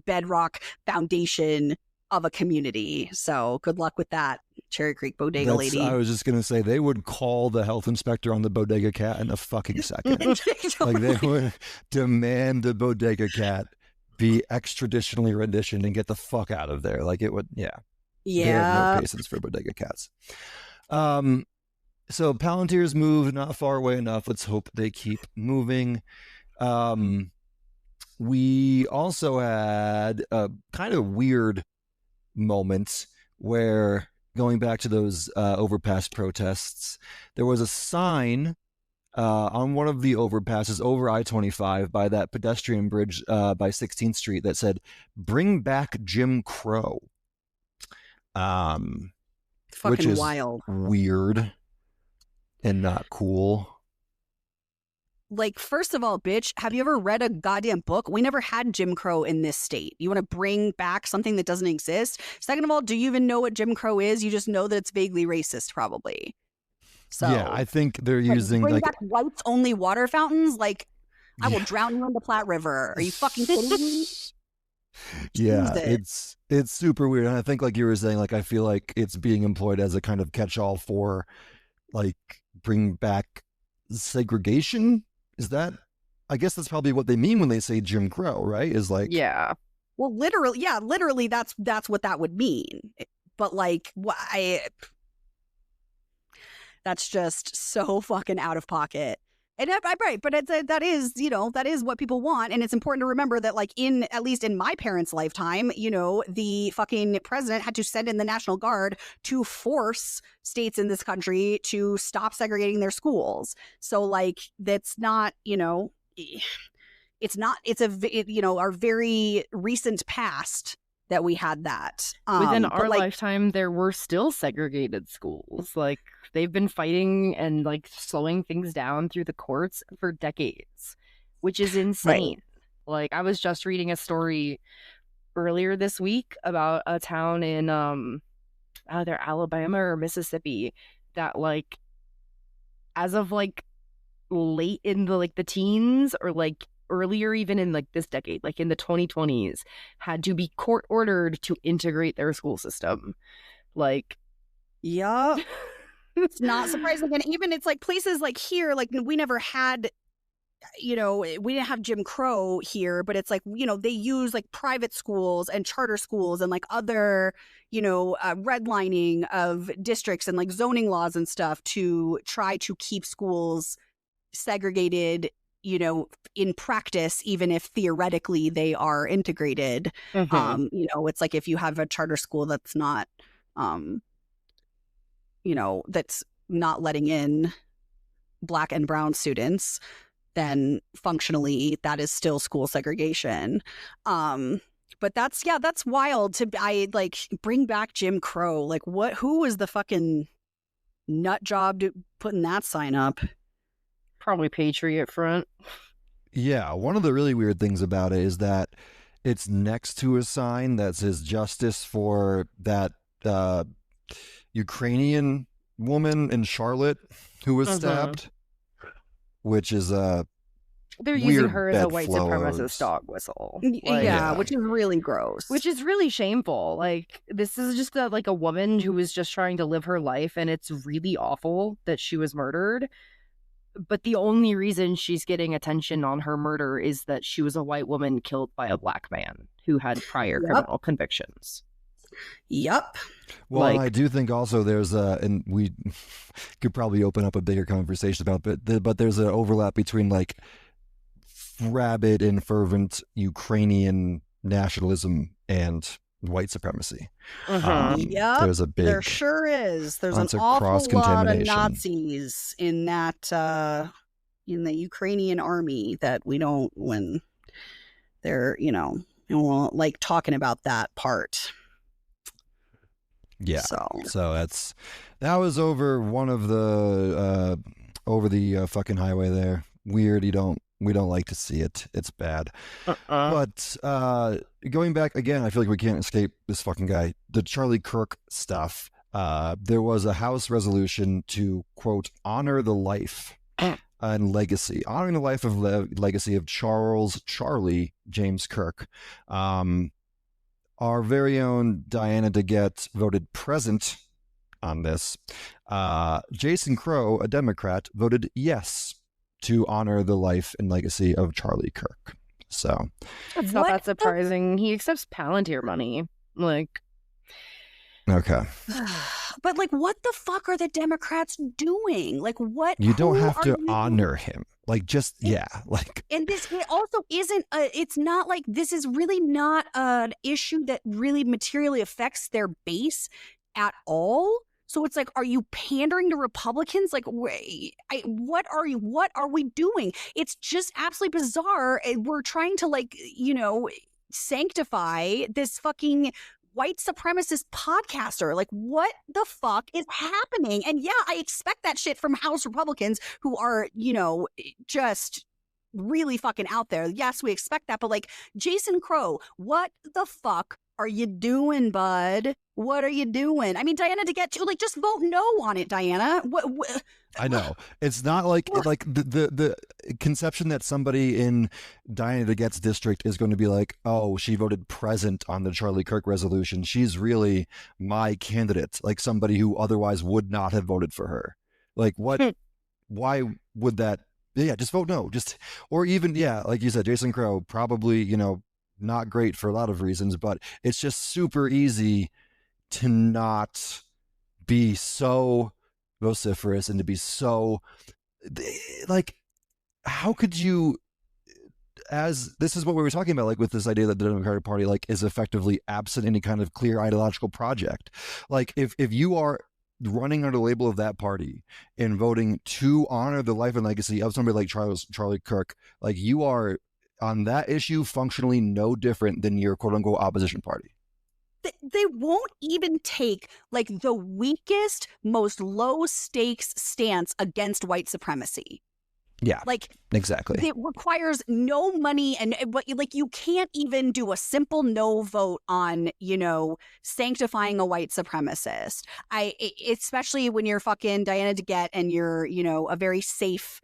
bedrock foundation of a community. So good luck with that, Cherry Creek bodega lady. I was just gonna say, they would call the health inspector on the bodega cat in a fucking second. Like, they would demand the bodega cat be extraditionally renditioned and get the fuck out of there. Like, it would, yeah. They have no patience for bodega cats. So Palantir's moved not far away enough. Let's hope they keep moving. We also had a kind of weird moments where, going back to those overpass protests, there was a sign on one of the overpasses over I-25 by that pedestrian bridge by 16th Street that said, "Bring back Jim Crow." Fucking which is wild. Weird and not cool. Like, first of all, bitch, have you ever read a goddamn book? We never had Jim Crow in this state. You want to bring back something that doesn't exist? Second of all, do you even know what Jim Crow is? You just know that it's vaguely racist, probably. So yeah, I think they're using bring like back whites only water fountains. Like, I will drown you in the Platte River. Are you fucking kidding me? Yeah, it's super weird. And I think, like you were saying, like, I feel like it's being employed as a kind of catch-all for, like, bring back segregation. Is that, I guess that's probably what they mean when they say Jim Crow, right? Is like, yeah. Well, literally, that's what that would mean. But like, that's just so fucking out of pocket. And I'm right, but that is what people want, and it's important to remember that, like, at least in my parents' lifetime, the fucking president had to send in the National Guard to force states in this country to stop segregating their schools. So, like, that's not, it's our very recent past that we had that. Within our lifetime, there were still segregated schools. Like, they've been fighting and, like, slowing things down through the courts for decades, which is insane. Right. Like, I was just reading a story earlier this week about a town in either Alabama or Mississippi that, like, as of, like, late in the teens, or, like, earlier even in, like, this decade, like in the 2020s, had to be court ordered to integrate their school system. Like, yeah. It's not surprising. And even it's like places like here, like, we never had, we didn't have Jim Crow here, but it's like, they use like private schools and charter schools and like other, redlining of districts and like zoning laws and stuff to try to keep schools segregated, in practice, even if theoretically they are integrated. Mm-hmm. It's like, if you have a charter school that's not, that's not letting in Black and brown students, then functionally that is still school segregation. But that's wild bring back Jim Crow. Like, who was the fucking nut job putting that sign up? Probably Patriot Front. Yeah, one of the really weird things about it is that it's next to a sign that says justice for that Ukrainian woman in Charlotte who was stabbed, which is they're using her as a white supremacist dog whistle. Which is really gross. Which is really shameful. Like, this is just a woman who was just trying to live her life, and it's really awful that she was murdered. But the only reason she's getting attention on her murder is that she was a white woman killed by a Black man who had prior criminal convictions. Yep. Well, I do think also there's and we could probably open up a bigger conversation about, but there's an overlap between like rabid and fervent Ukrainian nationalism and white supremacy. Yep. There sure is. There's an awful lot of Nazis in that in the Ukrainian army that we don't, when they're, we don't like talking about that part. Yeah. So that was over one of the over the fucking highway there. Weird. You don't We don't like to see it. It's bad. Uh-uh. But going back again, I feel like we can't escape this fucking guy. The Charlie Kirk stuff. There was a House resolution to, quote, honor the life and legacy, honoring the life of legacy of Charlie James Kirk. Our very own Diana DeGette voted present on this. Jason Crow, a Democrat, voted yes to honor the life and legacy of Charlie Kirk. So It's not that surprising. He accepts Palantir money. Like, okay. But like, what the fuck are the Democrats doing? Like, what? You don't have to you... honor him. Like, just like. And this it also isn't. It's not like this is really not an issue that really materially affects their base at all. So it's like, are you pandering to Republicans? Like, what are we doing? It's just absolutely bizarre. We're trying to, like, sanctify this fucking white supremacist podcaster. Like, what the fuck is happening? And yeah, I expect that shit from House Republicans who are, just really fucking out there. Yes, we expect that. But like, Jason Crow, what the fuck are you doing, bud? What are you doing? I mean, Diana DeGette too. Like, just vote no on it, Diana. What? I know it's not like the conception that somebody in Diana DeGette's district is going to be like, oh, she voted present on the Charlie Kirk resolution. She's really my candidate, like somebody who otherwise would not have voted for her. Like, what? Why would that? Yeah, just vote no. Or even, like you said, Jason Crow, probably, not great for a lot of reasons, but it's just super easy to not be so vociferous and to be so, like, how could you, as this is what we were talking about, like with this idea that the Democratic Party, like, is effectively absent any kind of clear ideological project. Like, if you are running under the label of that party and voting to honor the life and legacy of somebody like Charlie Kirk, like, you are on that issue functionally no different than your quote unquote opposition party. They won't even take like the weakest, most low stakes stance against white supremacy. Yeah, like exactly. It requires no money, but like, you can't even do a simple no vote on, sanctifying a white supremacist. Especially when you're fucking Diana DeGette and you're, a very safe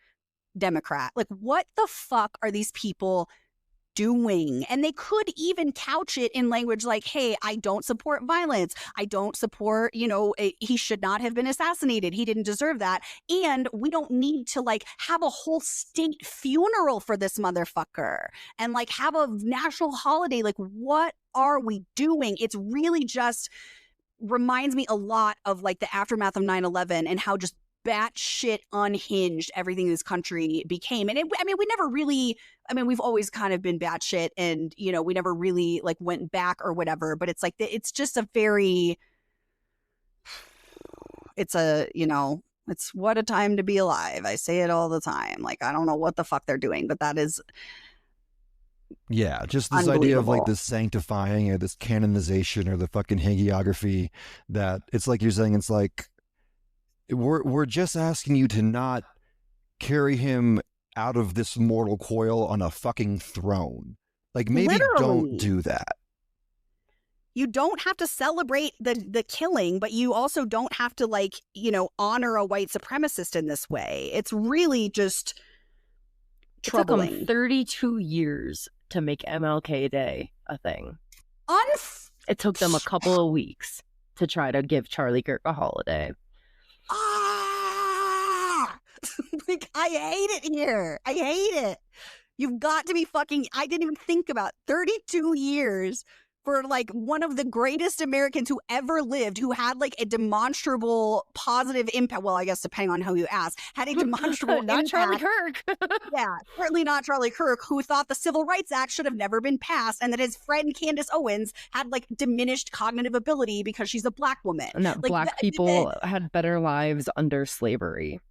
Democrat. Like, what the fuck are these people doing? And they could even couch it in language like, hey, I don't support violence. I don't support, he should not have been assassinated. He didn't deserve that. And we don't need to like have a whole state funeral for this motherfucker and like have a national holiday. Like, what are we doing? It's really just reminds me a lot of like the aftermath of 9/11 and how just batshit unhinged everything in this country became. And we never really, we've always kind of been batshit and, we never really like went back or whatever, but it's like, it's just a very, it's what a time to be alive. I say it all the time. Like, I don't know what the fuck they're doing, but that is. Yeah, just this idea of like this sanctifying or this canonization or the fucking hagiography that it's like you're saying, it's like, we're just asking you to not carry him out of this mortal coil on a fucking throne. Like, maybe don't do that. You don't have to celebrate the killing, but you also don't have to like, honor a white supremacist in this way. It's really just troubling. It took them 32 years to make MLK Day a thing. It took them a couple of weeks to try to give Charlie Kirk a holiday. Like, I hate it here. I hate it. You've got to be fucking, I didn't even think about 32 years for like one of the greatest Americans who ever lived, who had like a demonstrable positive impact. Well, I guess depending on who you ask, had a demonstrable not impact. Charlie Kirk. Yeah, certainly not Charlie Kirk, who thought the Civil Rights Act should have never been passed, and that his friend Candace Owens had like diminished cognitive ability because she's a black woman. No, like, black people had better lives under slavery.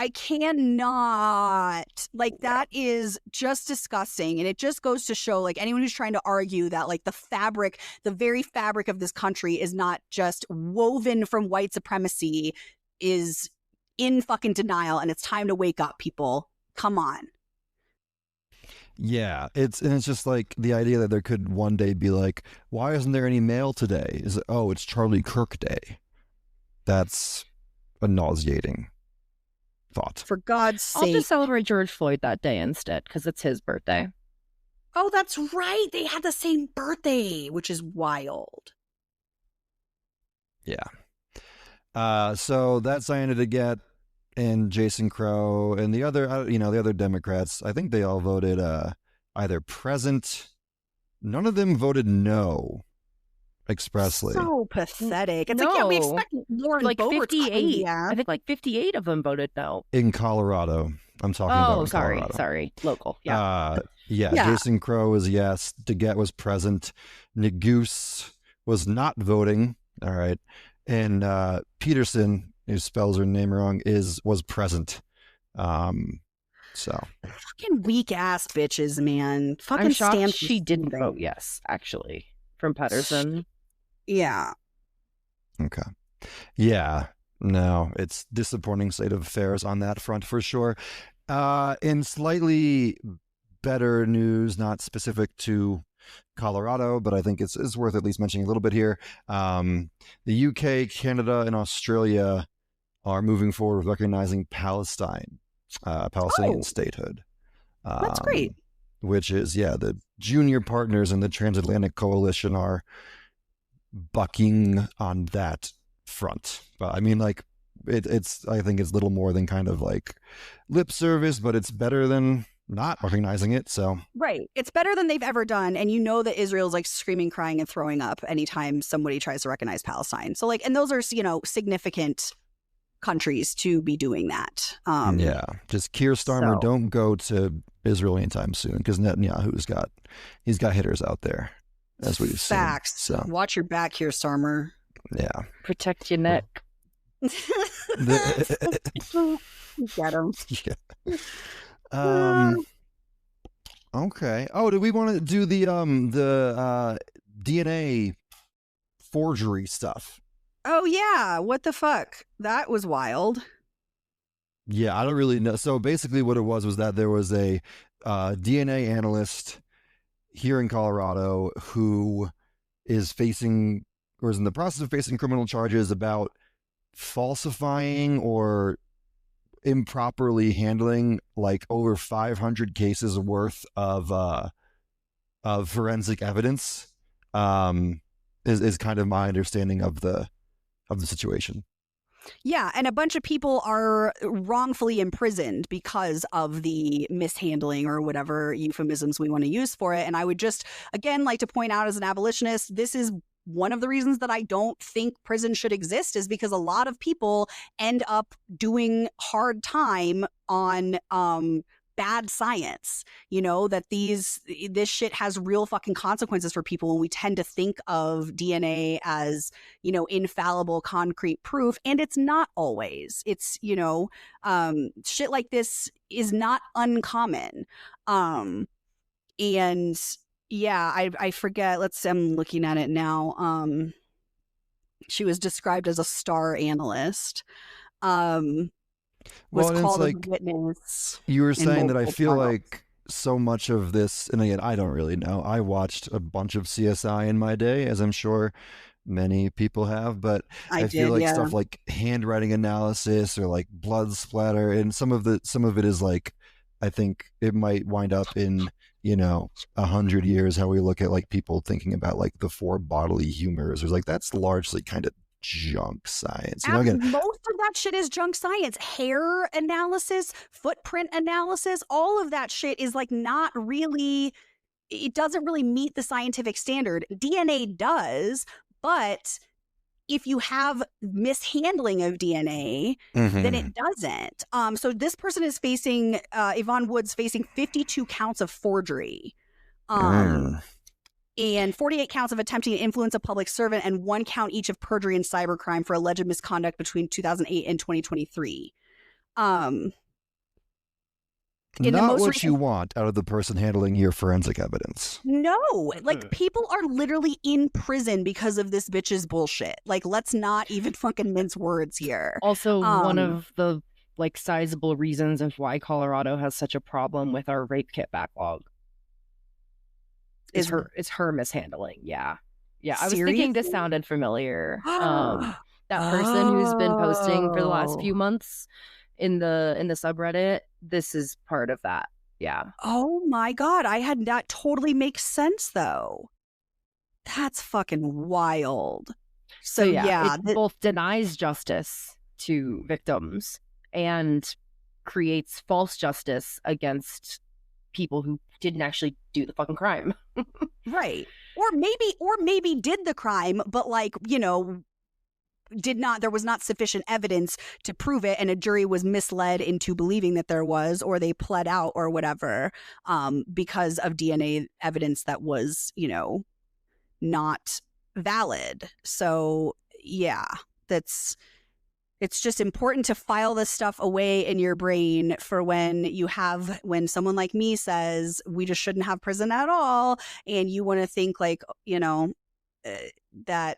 I cannot, like, that is just disgusting. And it just goes to show, like, anyone who's trying to argue that, like, the very fabric of this country is not just woven from white supremacy is in fucking denial, and it's time to wake up, people. Come on. Yeah, it's just like the idea that there could one day be like, why isn't there any mail today? Is it, oh, it's Charlie Kirk Day. That's a nauseating thought. For God's sake. I'll just celebrate George Floyd that day instead, because it's his birthday. Oh, that's right. They had the same birthday, which is wild. Yeah. So that's I ended to get. And Jason Crow and the other, the other Democrats, I think they all voted either present. None of them voted no expressly. So pathetic. It's No. like, yeah, we expect Lauren Like Boebert 58. to I think like 58 of them voted no. In Colorado. I'm talking about in Colorado. Sorry. Local. Yeah. Yeah. Jason Crow was yes. DeGette was present. Neguse was not voting. All right. And Peterson, who spells her name wrong, was present. So fucking weak ass bitches, man. Fucking I'm shocked stand she didn't something. vote yes, actually, from Pedersen. Yeah. okay. Yeah. No, it's disappointing state of affairs on that front for sure. In slightly better news, not specific to Colorado, but I think it's worth at least mentioning a little bit here. The UK, Canada, and Australia are moving forward with recognizing Palestinian statehood. That's great. Which is, the junior partners in the transatlantic coalition are bucking on that front. But I mean, like, I think it's little more than kind of like lip service, but it's better than not recognizing it. So right, it's better than they've ever done, and you know that Israel's like screaming, crying, and throwing up anytime somebody tries to recognize Palestine. So like, and those are significant countries to be doing that. Just Keir Starmer, don't go to Israel anytime soon, because Netanyahu's got hitters out there, as we've seen. Facts. So watch your back here, Starmer. Yeah, protect your neck. Get him. Yeah. Okay. Oh, do we want to do the DNA forgery stuff? Oh yeah, what the fuck? That was wild. Yeah, I don't really know. So basically what it was that there was a DNA analyst here in Colorado who is in the process of facing criminal charges about falsifying or improperly handling like over 500 cases worth of forensic evidence. Is kind of my understanding of the situation. Yeah, and a bunch of people are wrongfully imprisoned because of the mishandling or whatever euphemisms we want to use for it. And I would just, again, like to point out as an abolitionist, this is one of the reasons that I don't think prison should exist, is because a lot of people end up doing hard time on bad science, that this shit has real fucking consequences for people, and we tend to think of DNA as, infallible, concrete proof, and it's not always. It's, shit like this is not uncommon. And yeah, I forget, I'm looking at it now. She was described as a star analyst. Was called as a witness. You were saying that I feel trials. like so much of this, and again, I don't really know. I watched a bunch of CSI in my day, as I'm sure many people have, but I feel like stuff like handwriting analysis or like blood splatter, and some of it is like, I think it might wind up in 100 years how we look at like people thinking about like the 4 bodily humors. There's like, that's largely kind of junk science. Most of that shit is junk science. Hair analysis, footprint analysis, all of that shit is like not really, it doesn't really meet the scientific standard. DNA does, but if you have mishandling of DNA, then it doesn't. So this person is facing, Yvonne Wood's facing 52 counts of forgery. And 48 counts of attempting to influence a public servant, and 1 count each of perjury and cybercrime for alleged misconduct between 2008 and 2023. Not what you want out of the person handling your forensic evidence. No, like people are literally in prison because of this bitch's bullshit. Like, let's not even fucking mince words here. Also, one of the like sizable reasons of why Colorado has such a problem with our rape kit backlog. Is her mishandling. Yeah. I was thinking this Seriously? sounded familiar. That person who's been posting for the last few months in the subreddit, this is part of that. Yeah. Oh my God. That totally makes sense though. That's fucking wild. So yeah, it both denies justice to victims and creates false justice against people who didn't actually do the fucking crime. Right. Or maybe did the crime, but like, you know, there was not sufficient evidence to prove it, and a jury was misled into believing that there was, or they pled out or whatever, because of DNA evidence that was, you know, not valid. So yeah, it's just important to file this stuff away in your brain for when someone like me says we just shouldn't have prison at all, and you want to think like, you know, that,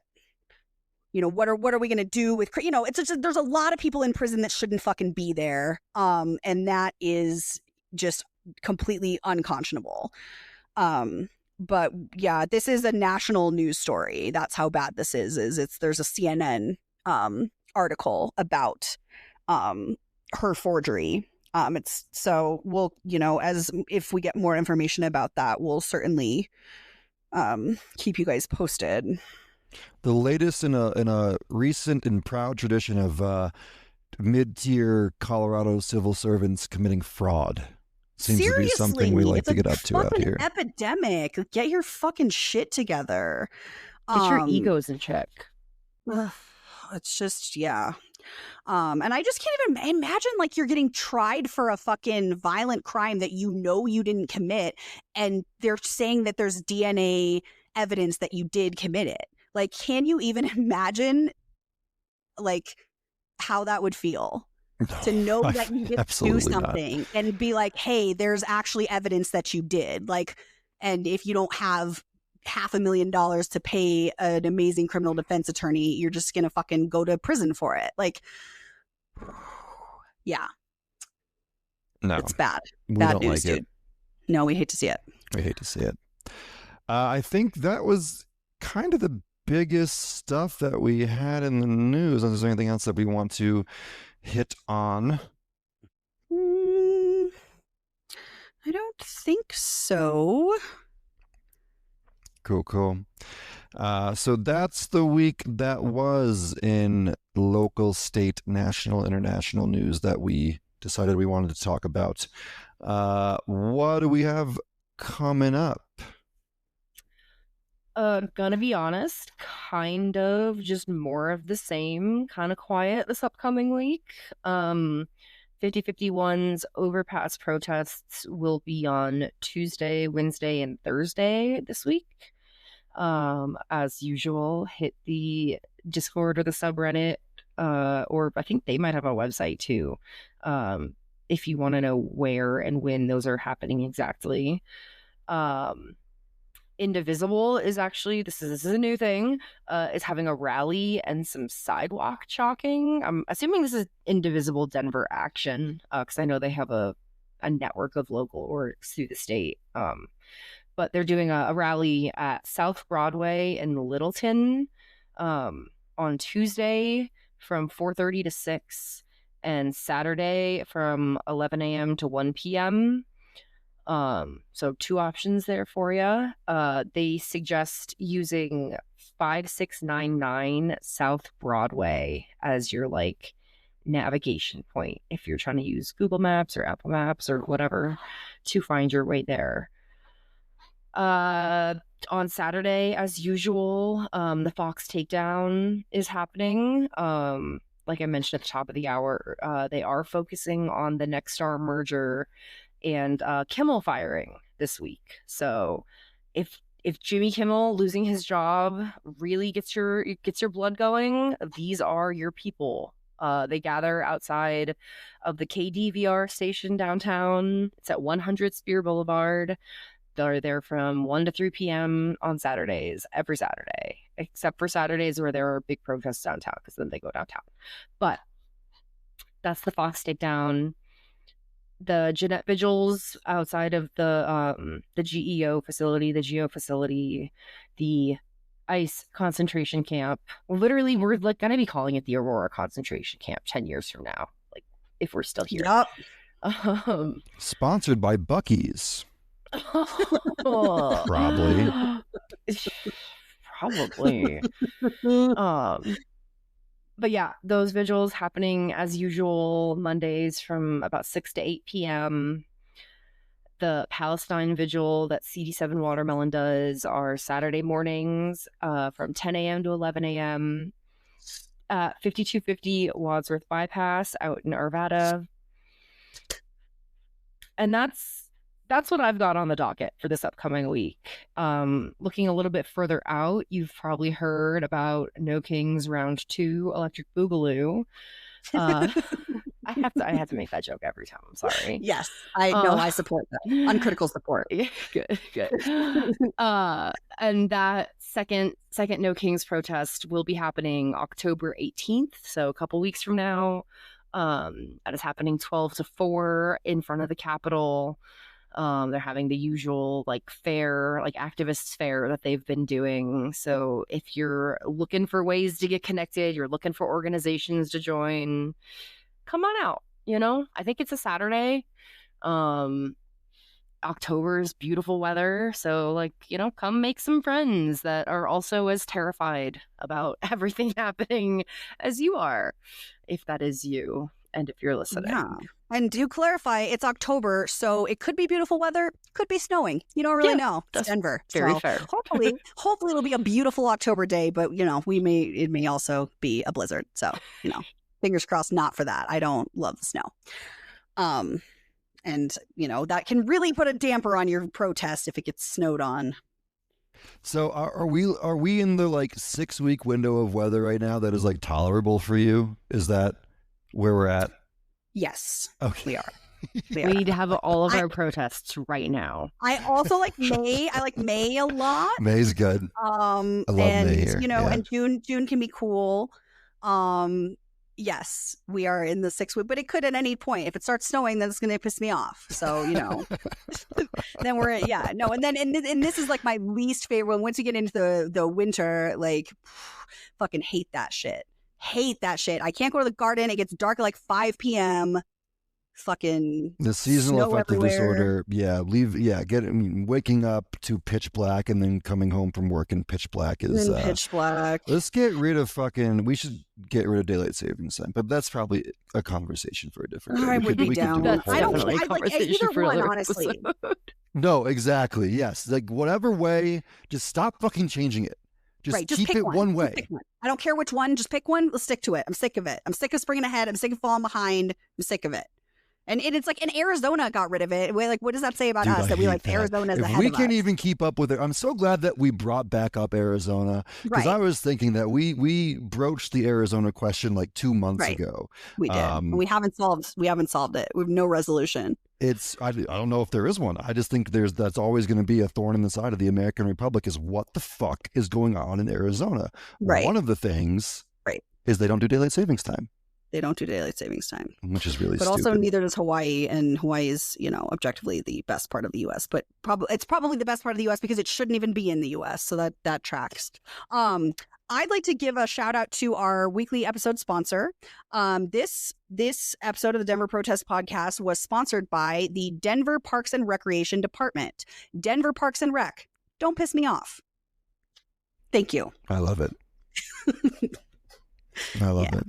you know, what are we going to do with, you know, it's just, there's a lot of people in prison that shouldn't fucking be there, and that is just completely unconscionable. But yeah, this is a national news story. That's how bad this is there's a CNN article about her forgery. It's so we'll, you know, as if we get more information about that, we'll certainly keep you guys posted. The latest in a recent and proud tradition of mid-tier Colorado civil servants committing fraud. Seems Seriously, to be something we like to get up to out here. Epidemic. Get your fucking shit together. Get your egos in check. It's just, yeah. And I just can't even imagine like you're getting tried for a fucking violent crime that you know you didn't commit, and they're saying that there's DNA evidence that you did commit it. Like, can you even imagine like how that would feel? To know that you get to do something not. And be like, hey, there's actually evidence that you did. Like, and if you don't have $500,000 to pay an amazing criminal defense attorney, you're just gonna fucking go to prison for it. Like, yeah. No. It's bad. We bad don't news, like dude. it. No, we hate to see it. We hate to see it. I think that was kind of the biggest stuff that we had in the news. Is there anything else that we want to hit on? I don't think so. Cool. So that's the week that was in local, state, national, international news that we decided we wanted to talk about. What do we have coming up? Gonna be honest, kind of just more of the same, kind of quiet this upcoming week. 5051's overpass protests will be on Tuesday, Wednesday, and Thursday this week. As usual, hit the Discord or the subreddit, or I think they might have a website too, if you want to know where and when those are happening exactly. Indivisible is actually, this is a new thing, is having a rally and some sidewalk chalking. I'm assuming this is Indivisible Denver Action, because I know they have a network of local orgs through the state. But they're doing a rally at South Broadway in Littleton on Tuesday from 4:30 to 6, and Saturday from 11 a.m. to 1 p.m. So two options there for you. They suggest using 5699 South Broadway as your like navigation point if you're trying to use Google Maps or Apple Maps or whatever to find your way there. On Saturday, as usual, the Fox takedown is happening. Like I mentioned at the top of the hour, they are focusing on the Nexstar merger and Kimmel firing this week. So if Jimmy Kimmel losing his job really gets your blood going, these are your people. They gather outside of the KDVR station downtown. It's at 100 Spear Boulevard. They're there from 1 to 3 p.m. on Saturdays, every Saturday, except for Saturdays where there are big protests downtown, because then they go downtown. But That's the Fox takedown. The Jeanette vigils outside of the GEO facility, the GEO facility, the ICE concentration camp. Literally, we're like going to be calling it the Aurora concentration camp 10 years from now, like if we're still here. Yep. Sponsored by Buc-ee's. Probably. But yeah, those vigils happening as usual Mondays from about 6 to 8 p.m. The Palestine vigil that CD7 Watermelon does are Saturday mornings from 10 a.m. to 11 a.m. 5250 Wadsworth Bypass out in Arvada. And that's what I've got on the docket for this upcoming week. Looking a little bit further out, you've probably heard about No Kings Round 2 Electric Boogaloo. I have to make that joke every time. I'm sorry. Yes, I support that. Uncritical support. Good. And that second No Kings protest will be happening October 18th, so a couple weeks from now. That is happening 12 to 4 in front of the Capitol. They're having the usual fair, activists fair that they've been doing. So if you're looking for ways to get connected, you're looking for organizations to join, come on out. I think it's a Saturday. October's beautiful weather. So come make some friends that are also as terrified about everything happening as you are, if that is you. And if you're listening. Yeah. And do clarify, it's October, so it could be beautiful weather, could be snowing. You don't really know. It's Denver. Very fair. Hopefully it'll be a beautiful October day, but it may also be a blizzard. So, fingers crossed not for that. I don't love the snow. And that can really put a damper on your protest if it gets snowed on. So are we in the 6-week window of weather right now that is tolerable for you? Is that where we're at? Yes. Okay. We are. We'd have all of our protests right now. I also like May. I like May a lot. May's good. I love May here. And June can be cool. Yes, we are in the 6 week, but it could at any point. If it starts snowing, then it's going to piss me off. So, then and this is my least favorite. Once you get into the winter, fucking hate that shit. I can't go to the garden. It gets dark at 5 p.m. Fucking the seasonal affective everywhere. disorder. Waking up to pitch black and then coming home from work in pitch black is pitch black. Let's get rid of we should get rid of daylight savings time, but that's probably a conversation for a different day. I would be down. I don't like either one, honestly. No, exactly. Yes, whatever way, just stop fucking changing it. Just keep it one way. I don't care which one. Just pick one. Let's stick to it. I'm sick of it. I'm sick of springing ahead. I'm sick of falling behind. I'm sick of it. And it's and Arizona got rid of it. What does that say about us? That we Arizona's ahead of us? We can't even keep up with it. I'm so glad that we brought back up Arizona, because I was thinking that we broached the Arizona question 2 months ago. We did. We haven't solved it. We have no resolution. I don't know if there is one. I just think that's always going to be a thorn in the side of the American Republic, is what the fuck is going on in Arizona. Right. One of the things is they don't do daylight savings time. They don't do daylight savings time, which is really but stupid. Also neither does Hawaii, and Hawaii is objectively the best part of the U.S. But it's probably the best part of the U.S. because it shouldn't even be in the U.S. So that tracks. I'd like to give a shout out to our weekly episode sponsor. This episode of the Denver Protest Podcast was sponsored by the Denver Parks and Recreation Department. Denver Parks and Rec. Don't piss me off. Thank you. I love it. I love it.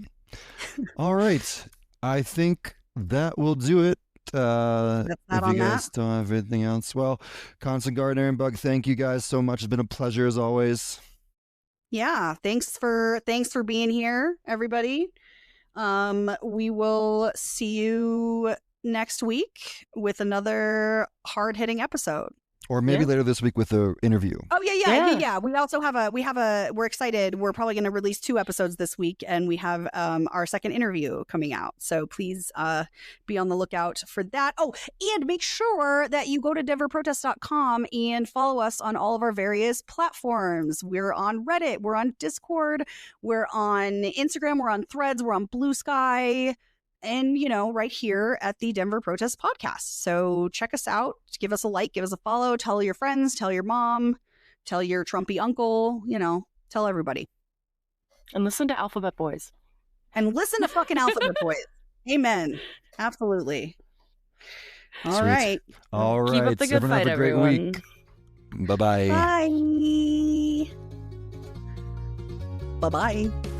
All right. I think that will do it. If you guys don't have anything else. Well, Constant Gardener and Bug, thank you guys so much. It's been a pleasure as always. Yeah. Thanks for being here, everybody. We will see you next week with another hard-hitting episode. Or maybe later this week with the interview. Oh, yeah. We also we're excited. We're probably going to release 2 episodes this week, and we have our second interview coming out. So please be on the lookout for that. Oh, and make sure that you go to denverprotest.com and follow us on all of our various platforms. We're on Reddit. We're on Discord. We're on Instagram. We're on Threads. We're on Blue Sky. and, right here at the Denver Protest Podcast. So check us out. Give us a like, give us a follow, tell your friends, tell your mom, tell your Trumpy uncle, tell everybody. And listen to Alphabet Boys. And listen to fucking Alphabet Boys. Amen. Absolutely. All right. All right. Keep up the good everyone fight, have a great everyone. week. Bye-bye. Bye. Bye-bye.